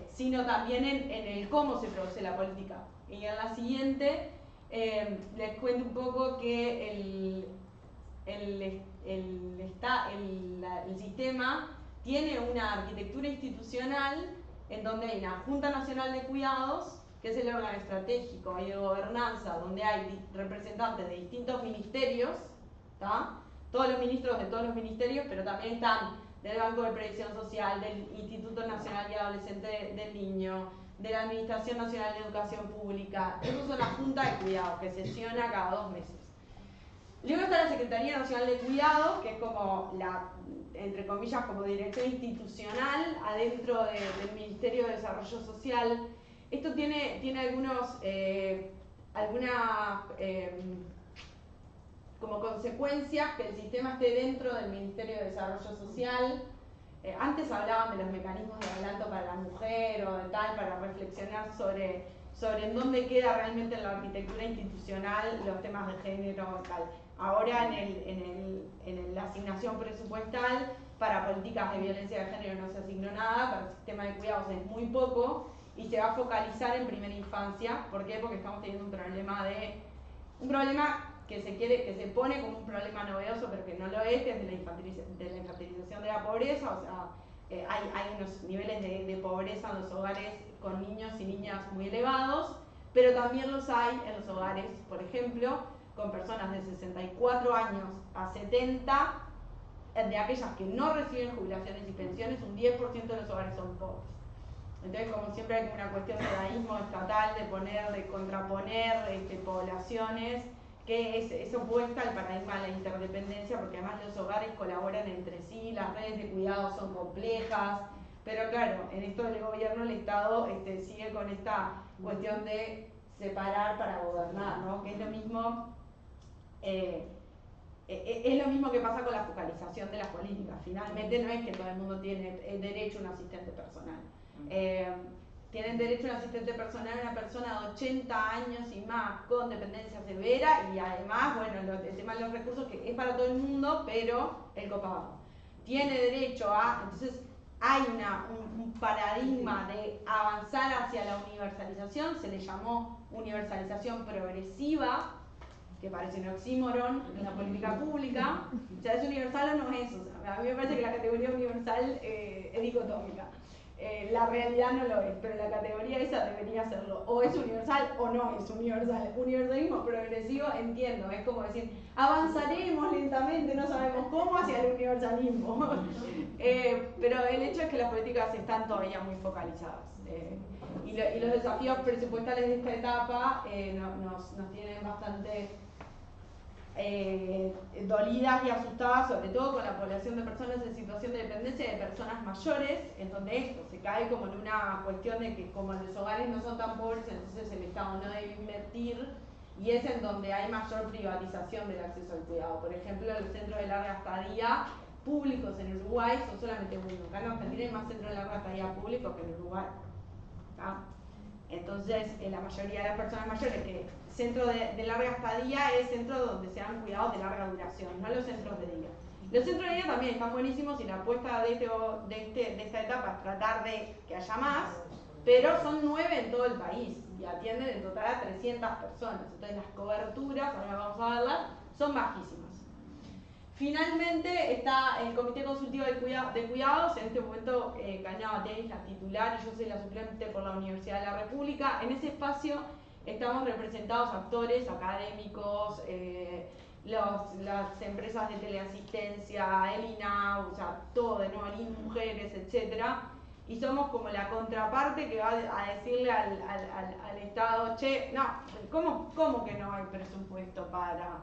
sino también en el cómo se produce la política. Y en la siguiente les cuento un poco que el sistema tiene una arquitectura institucional en donde hay una Junta Nacional de Cuidados, que es el órgano estratégico y de gobernanza, donde hay representantes de distintos ministerios, ¿tá? Todos los ministros de todos los ministerios, pero también están del Banco de Previsión Social, del Instituto Nacional y Adolescente del Niño, de la Administración Nacional de Educación Pública. Eso es una Junta de Cuidados que sesiona cada 2 meses. Luego está la Secretaría Nacional de Cuidados, que es como la, entre comillas, como dirección institucional adentro del Ministerio de Desarrollo Social. Esto tiene algunas como consecuencias que el sistema esté dentro del Ministerio de Desarrollo Social. Antes hablaban de los mecanismos de adelanto para la mujer o de tal, para reflexionar sobre en dónde queda realmente en la arquitectura institucional los temas de género y tal. Ahora en la asignación presupuestal para políticas de violencia de género no se asignó nada, para el sistema de cuidados es muy poco, y se va a focalizar en primera infancia. ¿Por qué? Porque estamos teniendo un problema que se pone como un problema novedoso, pero que no lo es, que es de la infantilización de la pobreza. O sea, hay unos niveles de pobreza en los hogares con niños y niñas muy elevados, pero también los hay en los hogares, por ejemplo, con personas de 64 años a 70, de aquellas que no reciben jubilaciones y pensiones, un 10% de los hogares son pobres. Entonces, como siempre, hay una cuestión de dadaísmo estatal de contraponer poblaciones, que es opuesta al paradigma de la interdependencia, porque además los hogares colaboran entre sí, las redes de cuidado son complejas, pero claro, en esto del gobierno, el Estado sigue con esta cuestión de separar para gobernar, ¿no? Que es lo mismo. Es lo mismo que pasa con la focalización de las políticas. Finalmente no es que todo el mundo tiene derecho a un asistente personal. Tienen derecho a un asistente personal una persona de 80 años y más con dependencia severa, y además, bueno, el tema de los recursos, que es para todo el mundo, pero el copago. Tiene derecho a... Entonces hay un paradigma de avanzar hacia la universalización, se le llamó universalización progresiva, que parece un oxímoron en la política pública. O sea, ¿es universal o no es? O sea, a mí me parece que la categoría universal es dicotómica. La realidad no lo es, pero la categoría esa debería serlo. O es universal o no es universal. Universalismo progresivo, entiendo, es como decir, avanzaremos lentamente, no sabemos cómo, hacia el universalismo. Pero el hecho es que las políticas están todavía muy focalizadas. Y los desafíos presupuestales de esta etapa nos tienen bastante dolidas y asustadas, sobre todo con la población de personas en situación de dependencia y de personas mayores, en donde esto se cae como en una cuestión de que como los hogares no son tan pobres, entonces el Estado no debe invertir, y es en donde hay mayor privatización del acceso al cuidado. Por ejemplo, los centros de larga estadía públicos en Uruguay son solamente uno. Acá en Argentina hay más centros de larga estadía públicos que en Uruguay. ¿Ah? Entonces, la mayoría de las personas mayores, que centro de larga estadía es centro donde se dan cuidados de larga duración, no los centros de día. Los centros de día también están buenísimos, y la apuesta de esta etapa es tratar de que haya más, pero son 9 en todo el país y atienden en total a 300 personas. Entonces las coberturas, ahora vamos a verlas, son bajísimas. Finalmente está el Comité Consultivo de Cuidados, en este momento Caña Batey es la titular y yo soy la suplente por la Universidad de la República. En ese espacio estamos representados actores, académicos, las empresas de teleasistencia, el INAU, o sea, todo, de nuevo, mujeres, etc. y somos como la contraparte que va a decirle al Estado, che, no, ¿cómo que no hay presupuesto para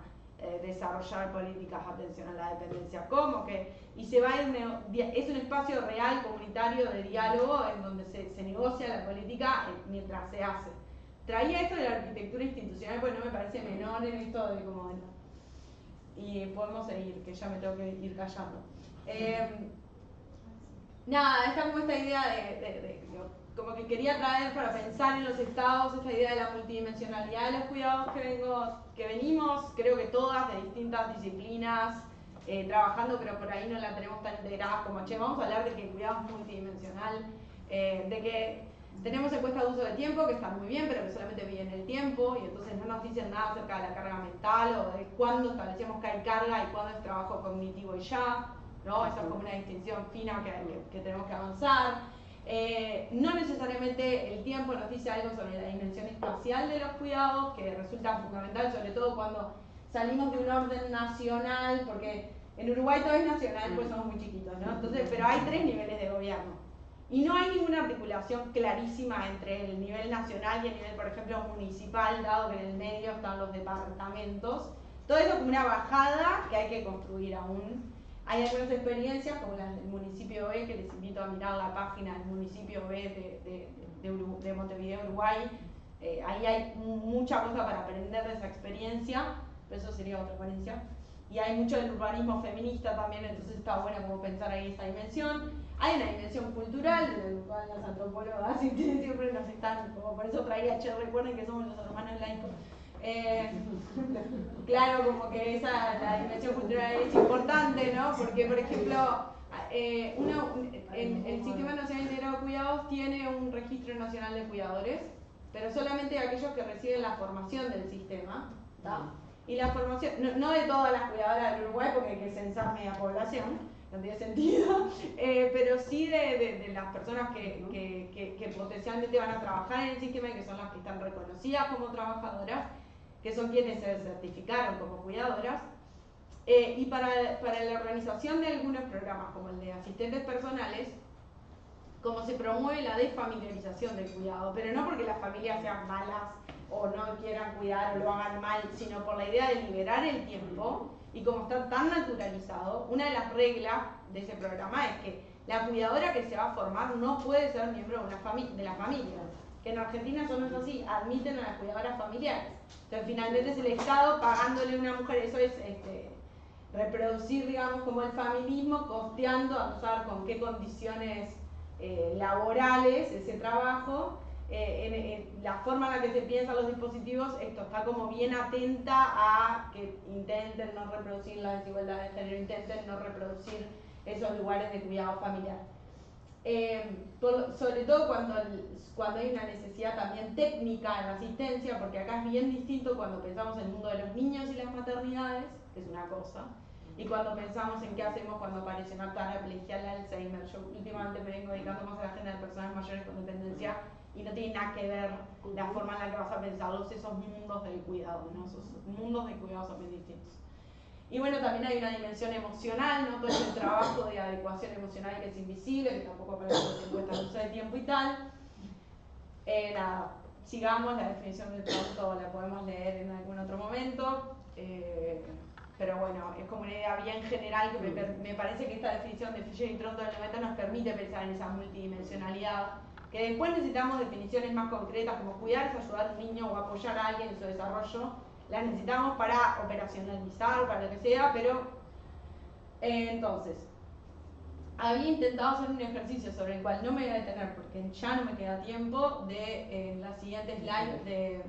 desarrollar políticas de atención a la dependencia? ¿Cómo que? Y se va a ir, es un espacio real, comunitario, de diálogo, en donde se negocia la política mientras se hace. Traía esto de la arquitectura institucional, pues no me parece menor en esto de como... Y podemos seguir, que ya me tengo que ir callando. Nada, está como esta idea como que quería traer para pensar en los estados esta idea de la multidimensionalidad de los cuidados que venimos, creo que todas de distintas disciplinas, trabajando, pero por ahí no la tenemos tan integrada como, che, vamos a hablar de que el cuidado es multidimensional, de que tenemos encuestas de uso de tiempo que están muy bien, pero que solamente miden el tiempo y entonces no nos dicen nada acerca de la carga mental o de cuándo establecemos que hay carga y cuándo es trabajo cognitivo y ya, ¿no? Esa es como una distinción fina que tenemos que avanzar. No necesariamente el tiempo nos dice algo sobre la dimensión espacial de los cuidados, que resulta fundamental, sobre todo cuando salimos de un orden nacional, porque en Uruguay todo es nacional, pues somos muy chiquitos, ¿no? Entonces, pero hay 3 niveles de gobierno. Y no hay ninguna articulación clarísima entre el nivel nacional y el nivel, por ejemplo, municipal, dado que en el medio están los departamentos. Todo eso como una bajada que hay que construir aún. Hay algunas experiencias, como las del municipio B, que les invito a mirar la página del municipio B de Montevideo, Uruguay. Ahí hay mucha cosa para aprender de esa experiencia, pero eso sería otra ponencia. Y hay mucho del urbanismo feminista también, entonces está bueno como pensar ahí esa dimensión. Hay una dimensión cultural, de la cual las antropólogas siempre nos están, como por eso traía, che, recuerden que somos los hermanos laicos. Claro, como que la dimensión cultural es importante, ¿no? Porque, por ejemplo, el Sistema Nacional Integrado de Cuidados tiene un registro nacional de cuidadores, pero solamente de aquellos que reciben la formación del sistema, ¿tá? Y la formación, no de todas las cuidadoras del Uruguay, porque hay que censar media población, no tiene sentido, pero sí de las personas que potencialmente van a trabajar en el sistema y que son las que están reconocidas como trabajadoras, que son quienes se certificaron como cuidadoras. Y para la organización de algunos programas, como el de asistentes personales, como se promueve la desfamiliarización del cuidado, pero no porque las familias sean malas o no quieran cuidar o lo hagan mal, sino por la idea de liberar el tiempo. Y como está tan naturalizado, una de las reglas de ese programa es que la cuidadora que se va a formar no puede ser miembro de la familia. Que en Argentina eso no es así, admiten a las cuidadoras familiares. Entonces finalmente es el Estado pagándole a una mujer, eso es reproducir, digamos, como el familismo, costeando, a saber con qué condiciones laborales ese trabajo. La forma en la que se piensan los dispositivos, esto está como bien atenta a que intenten no reproducir la desigualdad de género, intenten no reproducir esos lugares de cuidado familiar. Sobre todo cuando hay una necesidad también técnica en la asistencia, porque acá es bien distinto cuando pensamos en el mundo de los niños y las maternidades, que es una cosa, y cuando pensamos en qué hacemos cuando aparece una paraplegia, el Alzheimer. Yo últimamente me vengo dedicando más a la agenda de personas mayores con dependencia y no tiene nada que ver la forma en la que vas a pensarlos, esos mundos del cuidado, ¿no? Esos mundos de cuidado son bien distintos. Y bueno, también hay una dimensión emocional, ¿no? Todo ese trabajo de adecuación emocional que es invisible, que tampoco aparece en las encuestas de uso de tiempo y tal. Nada, sigamos, la definición del pronto la podemos leer en algún otro momento. Pero bueno, es como una idea bien general que me parece que esta definición de Fisher y Tronto del 90 nos permite pensar en esa multidimensionalidad, que después necesitamos definiciones más concretas como cuidar es ayudar a un niño o apoyar a alguien en su desarrollo. Las necesitamos para operacionalizar, para lo que sea, pero entonces había intentado hacer un ejercicio sobre el cual no me voy a detener porque ya no me queda tiempo, de la siguiente slide de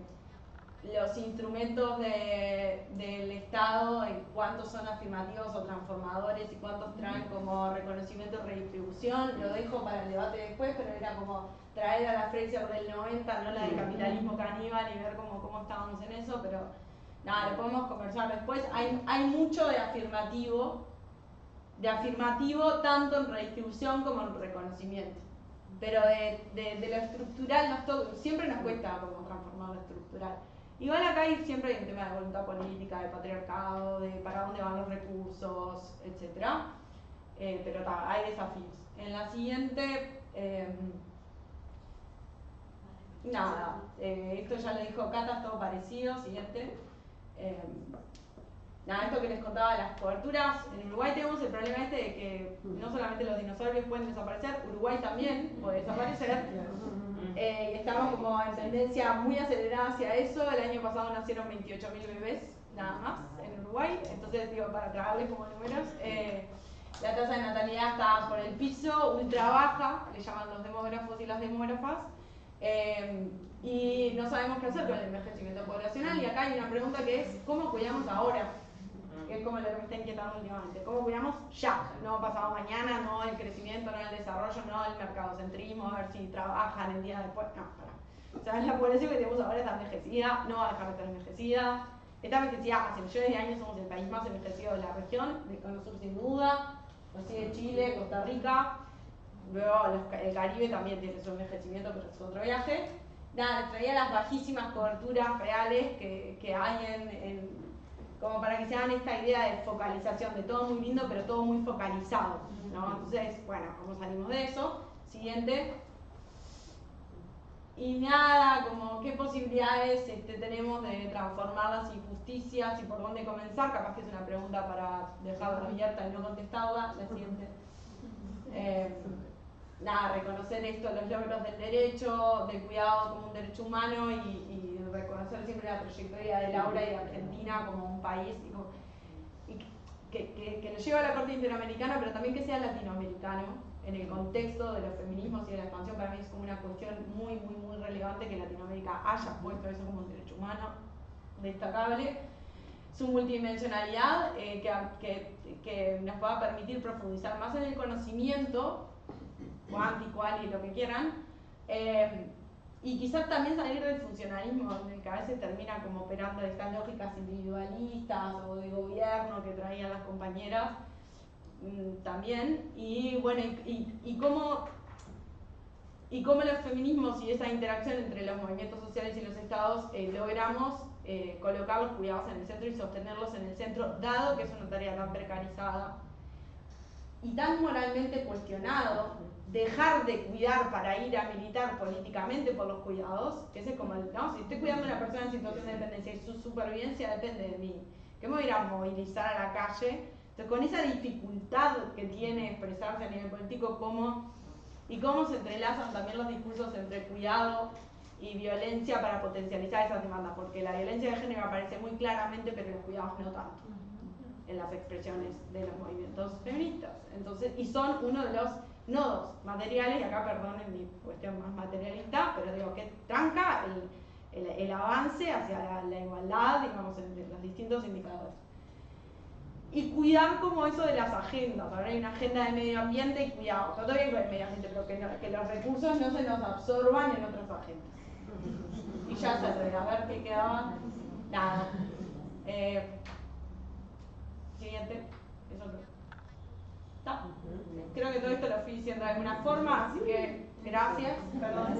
los instrumentos del Estado, y cuántos son afirmativos o transformadores y cuántos traen como reconocimiento y redistribución. Lo dejo para el debate después, pero era como traer a la Fraser del 90, no la del capitalismo caníbal, y ver cómo estábamos en eso, pero nada, lo podemos conversar después. Hay mucho de afirmativo tanto en redistribución como en reconocimiento. Pero de lo estructural siempre nos cuesta como transformar lo estructural. Igual acá siempre hay un tema de voluntad política, de patriarcado, de para dónde van los recursos, etc. pero hay desafíos. En la siguiente, nada, esto ya lo dijo Cata, es todo parecido, siguiente. Nada, esto que les contaba de las coberturas, en Uruguay tenemos el problema este de que no solamente los dinosaurios pueden desaparecer, Uruguay también puede desaparecer. Y estamos como en tendencia muy acelerada hacia eso. El año pasado nacieron 28.000 bebés, nada más, en Uruguay. Entonces, digo, para traerles como números, la tasa de natalidad está por el piso, ultra baja, le llaman los demógrafos y las demógrafas. Y no sabemos qué hacer con el envejecimiento poblacional. Y acá hay una pregunta que es, ¿cómo cuidamos ahora? Que es como lo que me está inquietando últimamente. ¿Cómo cuidamos ya? No pasado mañana, no el crecimiento, no el desarrollo, no el mercadocentrismo, a ver si trabajan el día después. No, para. O sea, la población que tenemos ahora está envejecida, no va a dejar de estar envejecida. Está envejecida hace millones de años, somos el país más envejecido de la región, de Cono Sur sin duda, lo sigue Chile, Costa Rica. Luego el Caribe también tiene su envejecimiento, pero es otro viaje. Nada, les traía las bajísimas coberturas reales que hay como para que se hagan esta idea de focalización, de todo muy lindo, pero todo muy focalizado, ¿no? Entonces, bueno, ¿cómo salimos de eso? Siguiente. Y nada, como qué posibilidades tenemos de transformar las injusticias y por dónde comenzar. Capaz que es una pregunta para dejarla abierta y no contestarla. La siguiente. Nada, reconocer esto, los logros del derecho, del cuidado como un derecho humano y reconocer siempre la trayectoria de Laura y de Argentina como un país y que lo lleva a la Corte Interamericana, pero también que sea latinoamericano en el contexto de los feminismos y de la expansión. Para mí es como una cuestión muy, muy, muy relevante que Latinoamérica haya puesto eso como un derecho humano destacable. Su multidimensionalidad que nos va a permitir profundizar más en el conocimiento cuántico, y lo que quieran, y quizás también salir del funcionalismo en el que a veces termina como operando estas lógicas individualistas o de gobierno que traían las compañeras también, y bueno, y cómo los feminismos y esa interacción entre los movimientos sociales y los estados logramos colocar los cuidados en el centro y sostenerlos en el centro, dado que es una tarea tan precarizada y tan moralmente cuestionado. Dejar de cuidar para ir a militar políticamente por los cuidados, que ese es como ¿no? Si estoy cuidando a una persona en situación de dependencia y su supervivencia depende de mí, que me voy a ir a movilizar a la calle. Entonces, con esa dificultad que tiene expresarse a nivel político, cómo se entrelazan también los discursos entre cuidado y violencia para potencializar esas demandas, porque la violencia de género aparece muy claramente, pero los cuidados no tanto en las expresiones de los movimientos feministas. Entonces, y son uno de los nodos materiales, y acá perdonen mi cuestión más materialista, pero digo que tranca el avance hacia la igualdad, digamos, entre los distintos indicadores. Y cuidar como eso de las agendas. Ahora hay una agenda de medio ambiente y cuidado. Está todo bien con el medio ambiente, pero que los recursos no se nos absorban en otras agendas. Y ya cerré, a ver qué quedaba. Nada. Siguiente. Eso está. Creo que todo esto lo fui diciendo de alguna forma, así que gracias. Perdón.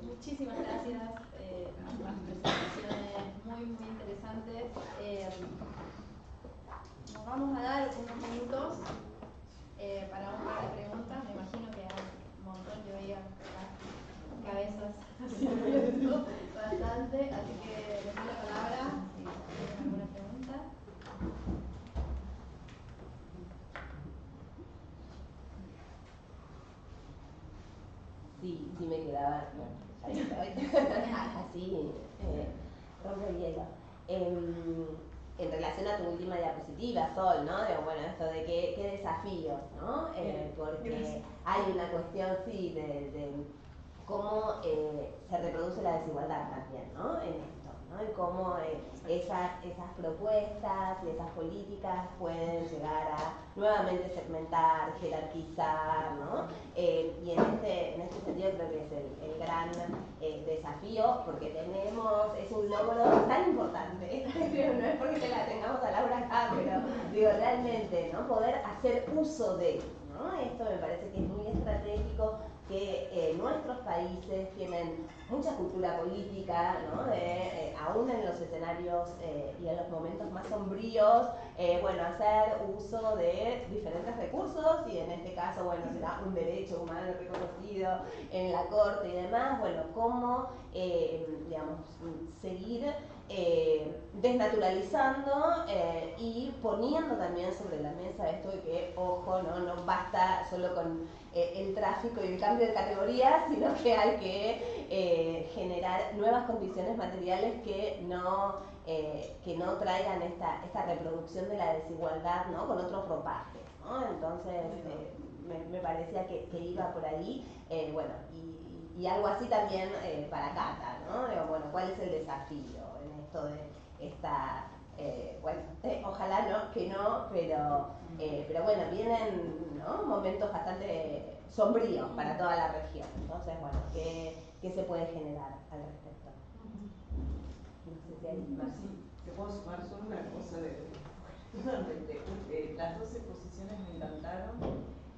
Muchísimas gracias, ambas presentaciones muy, muy interesantes. Nos vamos a dar unos minutos para un par de preguntas. Me imagino que hay un montón, yo veía cabezas haciendo bastante, así que les doy la palabra si tienen alguna pregunta. Sí me quedaba, ahí estoy, así, rompo el hielo. En relación a tu última diapositiva, Sol, ¿no? Bueno, esto de qué desafíos, ¿no? Porque hay una cuestión, sí, de cómo se reproduce la desigualdad también, ¿no? En esto, ¿no? Y cómo esas propuestas y esas políticas pueden llegar a nuevamente segmentar, jerarquizar, ¿no? Y en este sentido creo que es el gran desafío, porque es un logro tan importante, no es porque la tengamos a Laura acá, pero digo, realmente, ¿no? Poder hacer uso de, ¿no? Esto me parece que es muy estratégico, que nuestros países países tienen mucha cultura política, ¿no? Aún en los escenarios y en los momentos más sombríos, bueno, hacer uso de diferentes recursos, y en este caso, bueno, será un derecho humano reconocido en la corte y demás, bueno, cómo, digamos, seguir desnaturalizando y poniendo también sobre la mesa esto de que, ojo, no basta solo con el tráfico y el cambio de categorías, sino que hay que generar nuevas condiciones materiales que no traigan esta reproducción de la desigualdad, ¿no? Con otros ropajes, ¿no? Entonces me parecía que iba por ahí, bueno, y algo así también para Cata, ¿no? Digo, bueno, ¿cuál es el desafío en esto de esta, bueno, ojalá que no, pero bueno, vienen, ¿no? Momentos bastante sombríos para toda la región. Entonces, bueno, ¿qué se puede generar al respecto? No sé si hay más. Sí, te puedo sumar solo una cosa las dos exposiciones me encantaron.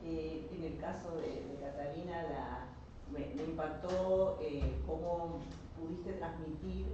En el caso de Catalina me impactó cómo pudiste transmitir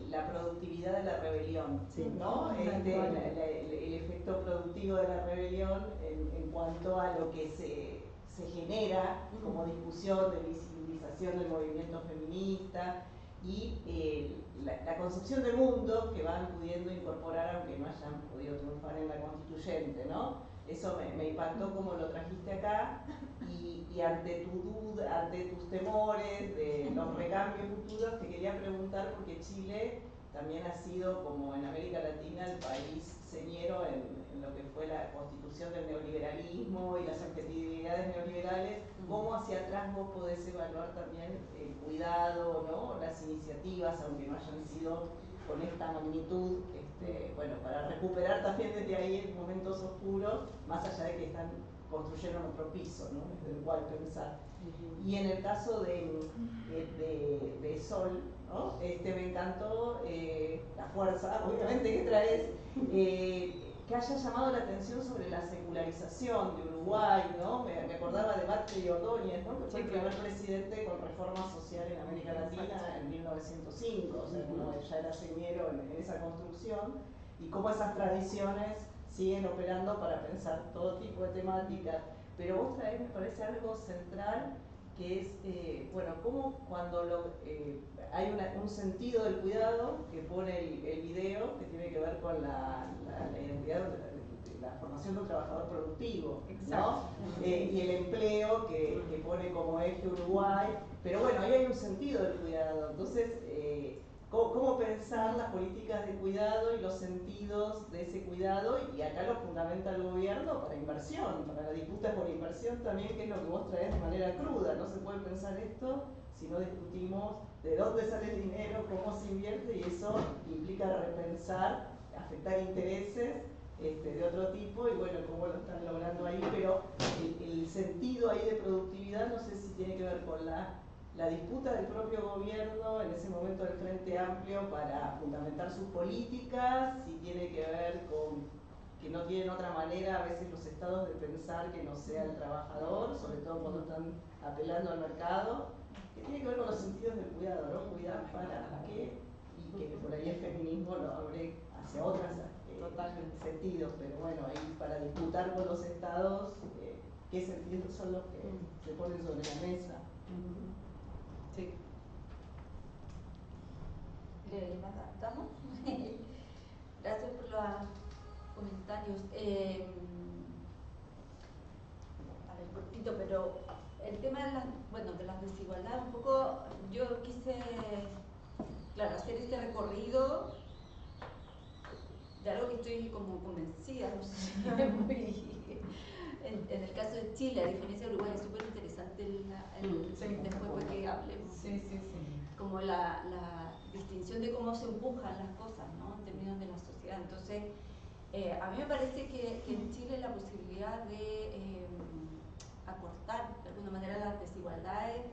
la productividad de la rebelión, sí, ¿no? El efecto productivo de la rebelión en cuanto a lo que se genera como discusión de visibilización del movimiento feminista y la concepción del mundo que van pudiendo incorporar aunque no hayan podido triunfar en la constituyente, ¿no? Eso me impactó como lo trajiste acá y ante tu duda, ante tus temores de los recambios futuros, te quería preguntar porque Chile también ha sido, como en América Latina, el país señero en lo que fue la constitución del neoliberalismo y las subjetividades neoliberales. ¿Cómo hacia atrás vos podés evaluar también el cuidado, ¿no? Las iniciativas, aunque no hayan sido con esta magnitud, bueno, para recuperar también desde ahí en momentos oscuros, más allá de que construyeron otro piso, ¿no? Desde el cual pensar. Y en el caso de Sol, ¿no? Me encantó la fuerza, obviamente, que traes, que haya llamado la atención sobre la secularización de Uruguay, ¿no? Me acordaba de Batlle y Ordóñez, ¿no? Que fue el primer presidente con reforma social en América Latina en 1905, o sea, como ya era señero en esa construcción, y cómo esas tradiciones siguen operando para pensar todo tipo de temáticas. Pero vos traés, me parece, algo central, que es, bueno, cómo cuando hay un sentido del cuidado que pone el video, que tiene que ver con la identidad de la formación de un trabajador productivo, ¿no? Y el empleo que pone como eje Uruguay, pero bueno, ahí hay un sentido del cuidado. Entonces, ¿cómo pensar las políticas de cuidado y los sentidos de ese cuidado? Y acá lo fundamenta el gobierno para inversión, para la disputa por inversión también, que es lo que vos traés de manera cruda. No se puede pensar esto si no discutimos de dónde sale el dinero, cómo se invierte, y eso implica repensar, afectar intereses de otro tipo, y bueno, cómo lo están logrando ahí, pero el sentido ahí de productividad no sé si tiene que ver con la disputa del propio gobierno, en ese momento del Frente Amplio, para fundamentar sus políticas, si tiene que ver con que no tienen otra manera a veces los estados de pensar que no sea el trabajador, sobre todo cuando están apelando al mercado, que tiene que ver con los sentidos del cuidado, ¿no? Cuidar para qué, y que por ahí el feminismo lo abre hacia otros sentidos, pero bueno, ahí para disputar con los estados qué sentidos son los que se ponen sobre la mesa. Sí. ¿Le adaptamos? Gracias por los comentarios. A ver, cortito, pero el tema de las desigualdades, un poco, yo quise, claro, hacer este recorrido de algo que estoy como convencida, no sé, en el caso de Chile, a diferencia de Uruguay, es súper interesante después que hablemos. Sí. Como la distinción de cómo se empujan las cosas, ¿no? En términos de la sociedad. Entonces, a mí me parece que en Chile la posibilidad de acortar de alguna manera las desigualdades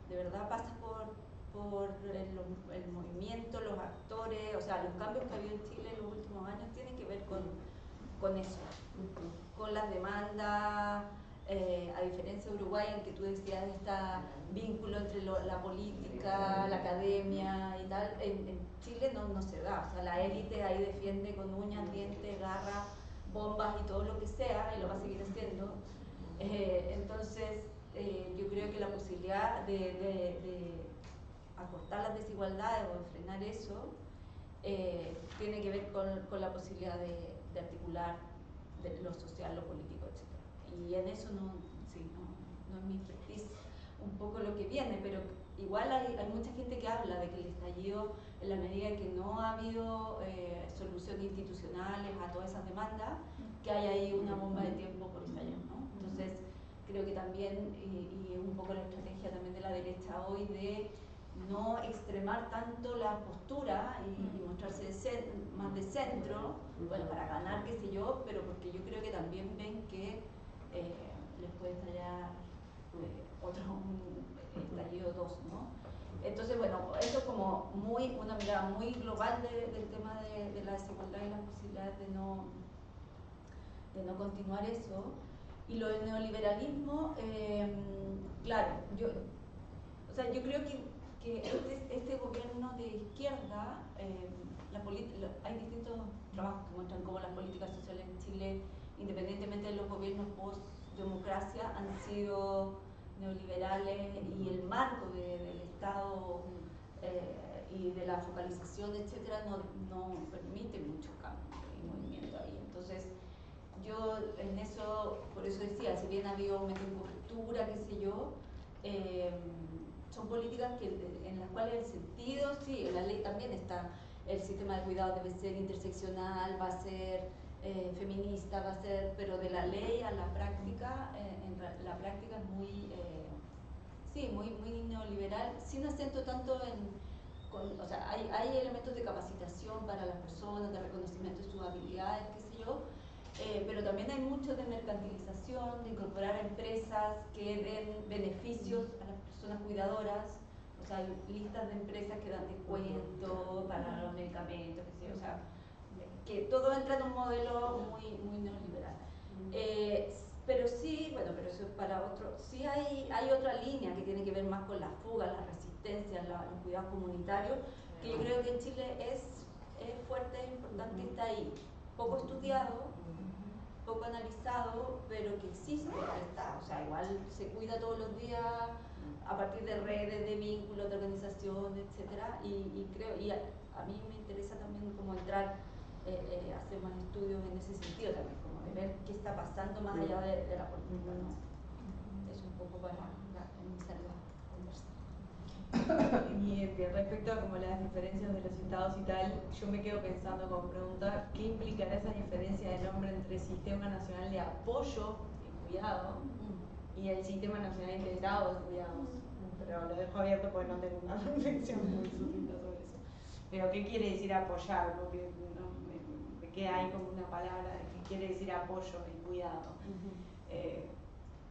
de verdad pasa por el movimiento, los actores, o sea, los cambios que ha habido en Chile en los últimos años tienen que ver con eso, con las demandas a diferencia de Uruguay, en que tú decías este vínculo entre la política, la academia y tal, en Chile no se da. O sea, la élite ahí defiende con uñas, dientes, garras, bombas y todo lo que sea, y lo va a seguir haciendo. Entonces, yo creo que la posibilidad de acortar las desigualdades o de frenar eso tiene que ver con la posibilidad de articular lo social, lo político, etc. Y en eso no es mi expertise un poco lo que viene, pero igual hay mucha gente que habla de que el estallido, en la medida que no ha habido soluciones institucionales a todas esas demandas, que hay ahí una bomba de tiempo por estallar, ¿no? Entonces, creo que también, y es un poco la estrategia también de la derecha hoy, de no extremar tanto la postura y mostrarse más de centro, bueno, para ganar, qué sé yo, pero porque yo creo que también ven que les puede estallar un estallido 2, ¿no? Entonces, bueno, eso es como una mirada muy global del tema de la desigualdad y las posibilidades de no continuar eso. Y lo del neoliberalismo, claro, yo creo que este gobierno de izquierda, hay distintos trabajos que muestran cómo las políticas sociales en Chile, independientemente de los gobiernos post-democracia, han sido neoliberales, y el marco del Estado y de la focalización, etcétera, no permite mucho cambio y movimiento ahí. Entonces, yo en eso, por eso decía, si bien ha habido aumento en cobertura, qué sé yo, son políticas en las cuales el sentido, sí, en la ley también está, el sistema de cuidado debe ser interseccional, va a ser feminista, va a ser, pero de la ley a la práctica, la práctica es muy neoliberal, sin acento tanto o sea, hay elementos de capacitación para las personas, de reconocimiento de sus habilidades, qué sé yo, pero también hay mucho de mercantilización, de incorporar a empresas que den beneficios a las personas cuidadoras, o sea, listas de empresas que dan descuento para los medicamentos, qué sé yo, o sea, que todo entra en un modelo muy neoliberal. Pero sí, bueno, pero eso es para otro, sí hay otra línea que tiene que ver más con las fugas, las resistencias, los cuidados comunitarios, que yo creo que en Chile es fuerte, es importante, está ahí, poco estudiado, poco analizado, pero que existe, está, o sea, igual se cuida todos los días a partir de redes, de vínculos, de organización, etcétera, y creo, y a mí me interesa también como entrar, hacer más estudios en ese sentido también, como de ver qué está pasando más allá de la política, ¿no? Es un poco para iniciar la conversación. Y respecto a como las diferencias de los estados y tal, yo me quedo pensando como pregunta, ¿qué implicará esa diferencia de nombre entre el Sistema Nacional de Apoyo y Cuidado y el Sistema Nacional Integrado de Cuidados? Pero lo dejo abierto porque no tengo una reflexión muy sucinta sobre eso. Pero ¿qué quiere decir apoyar? Porque me queda ahí como una palabra de qué quiere decir apoyo y cuidado.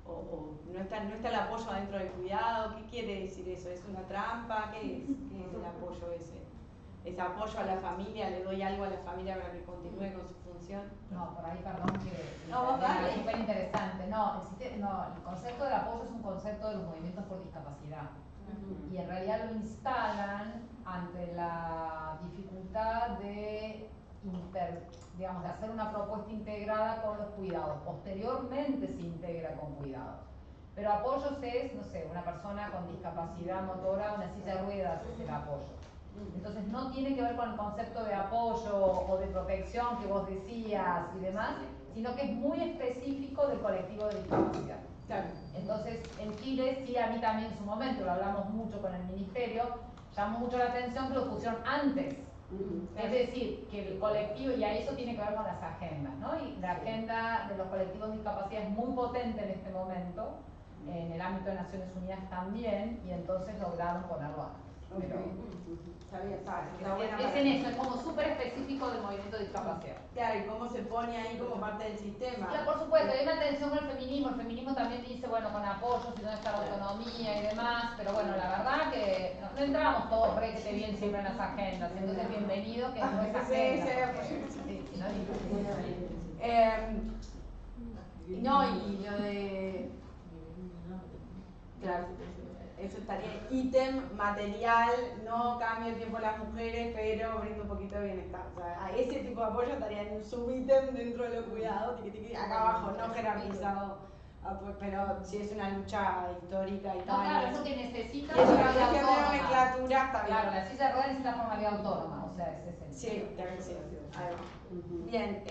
O no está el apoyo dentro del cuidado. ¿Qué quiere decir eso? ¿Es una trampa? ¿Qué es el apoyo ese? ¿Es apoyo a la familia? ¿Le doy algo a la familia para que continúe con su función? No, por ahí, perdón, que No, vale. es súper interesante. El concepto del apoyo es un concepto de los movimientos por discapacidad. Y en realidad lo instalan ante la dificultad de hacer una propuesta integrada con los cuidados. Posteriormente se integra con cuidados. Pero apoyos es, no sé, una persona con discapacidad motora, una silla de ruedas es el apoyo. Entonces no tiene que ver con el concepto de apoyo o de protección que vos decías y demás, sino que es muy específico del colectivo de discapacidad. Claro. Entonces, en Chile, sí, a mí también en su momento, lo hablamos mucho con el ministerio, llamó mucho la atención que lo pusieron antes. Es decir, que el colectivo, y ahí eso tiene que ver con las agendas, ¿no? Y la agenda de los colectivos de discapacidad es muy potente en este momento, en el ámbito de Naciones Unidas también, y entonces lograron ponerlo antes. Pero, es en eso, es como súper específico del movimiento de discapacidad. Claro, y cómo se pone ahí como parte del sistema. Claro, por supuesto, hay una tensión con el feminismo también dice, bueno, con apoyos y dónde está la autonomía y demás, pero bueno, la verdad que no entramos todos re que te bien siempre en las agendas, entonces bienvenido que no es agenda. No, y lo de... Claro, eso estaría ítem, material, no cambio el tiempo de las mujeres, pero brinda un poquito de bienestar. O sea, a ese tipo de apoyo estaría en un subítem dentro de los cuidados, acá abajo, no jerarquizado. Pero sí es una lucha histórica y No, tal. claro, es lo que necesita Es una formalidad cuestión de autónoma. nomenclatura, está bien. Claro, la silla de ruedas necesita formalidad autónoma, o sea, ese es el... Sí, además. Bien,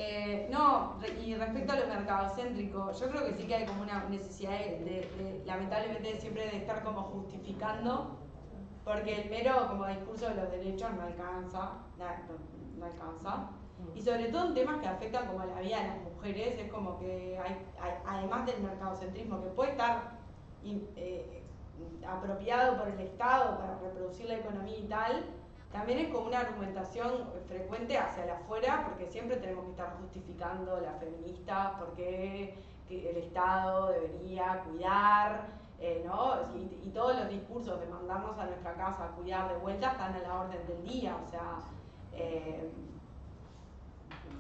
no, y respecto a lo mercadocéntrico, yo creo que sí que hay como una necesidad de lamentablemente siempre de estar como justificando, porque el mero como discurso de los derechos no alcanza, no alcanza. Y sobre todo en temas que afectan como a la vida de las mujeres, es como que hay además del mercadocentrismo que puede estar apropiado por el Estado para reproducir la economía y tal, también es como una argumentación frecuente hacia la afuera, porque siempre tenemos que estar justificando las feministas porque el Estado debería cuidar, ¿no? Y todos los discursos de mandarnos a nuestra casa a cuidar de vuelta están a la orden del día, o sea,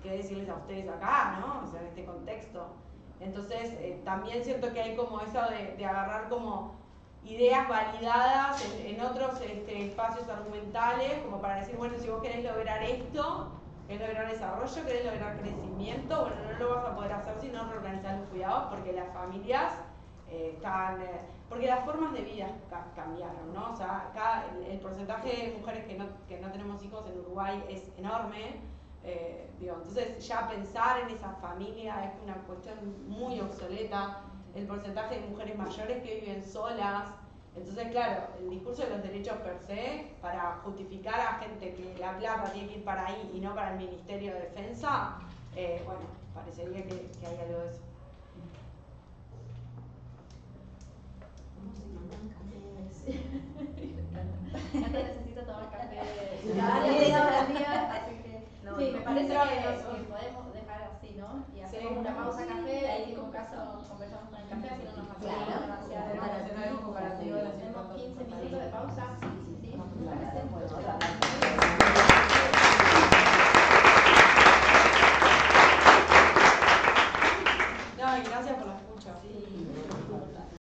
qué decirles a ustedes acá, ¿no? O sea, en este contexto. Entonces, también siento que hay como eso de agarrar como ideas validadas en otros espacios argumentales, como para decir, bueno, si vos querés lograr esto, querés lograr desarrollo, querés lograr crecimiento, bueno, no lo vas a poder hacer si no reorganizás los cuidados, porque las familias porque las formas de vida cambiaron, ¿no? O sea, acá el porcentaje de mujeres que no tenemos hijos en Uruguay es enorme. Entonces ya pensar en esa familia es una cuestión muy obsoleta. El porcentaje de mujeres mayores que viven solas. Entonces, claro, el discurso de los derechos per se, para justificar a gente que la plata tiene que ir para ahí y no para el Ministerio de Defensa, bueno, parecería que hay algo de eso.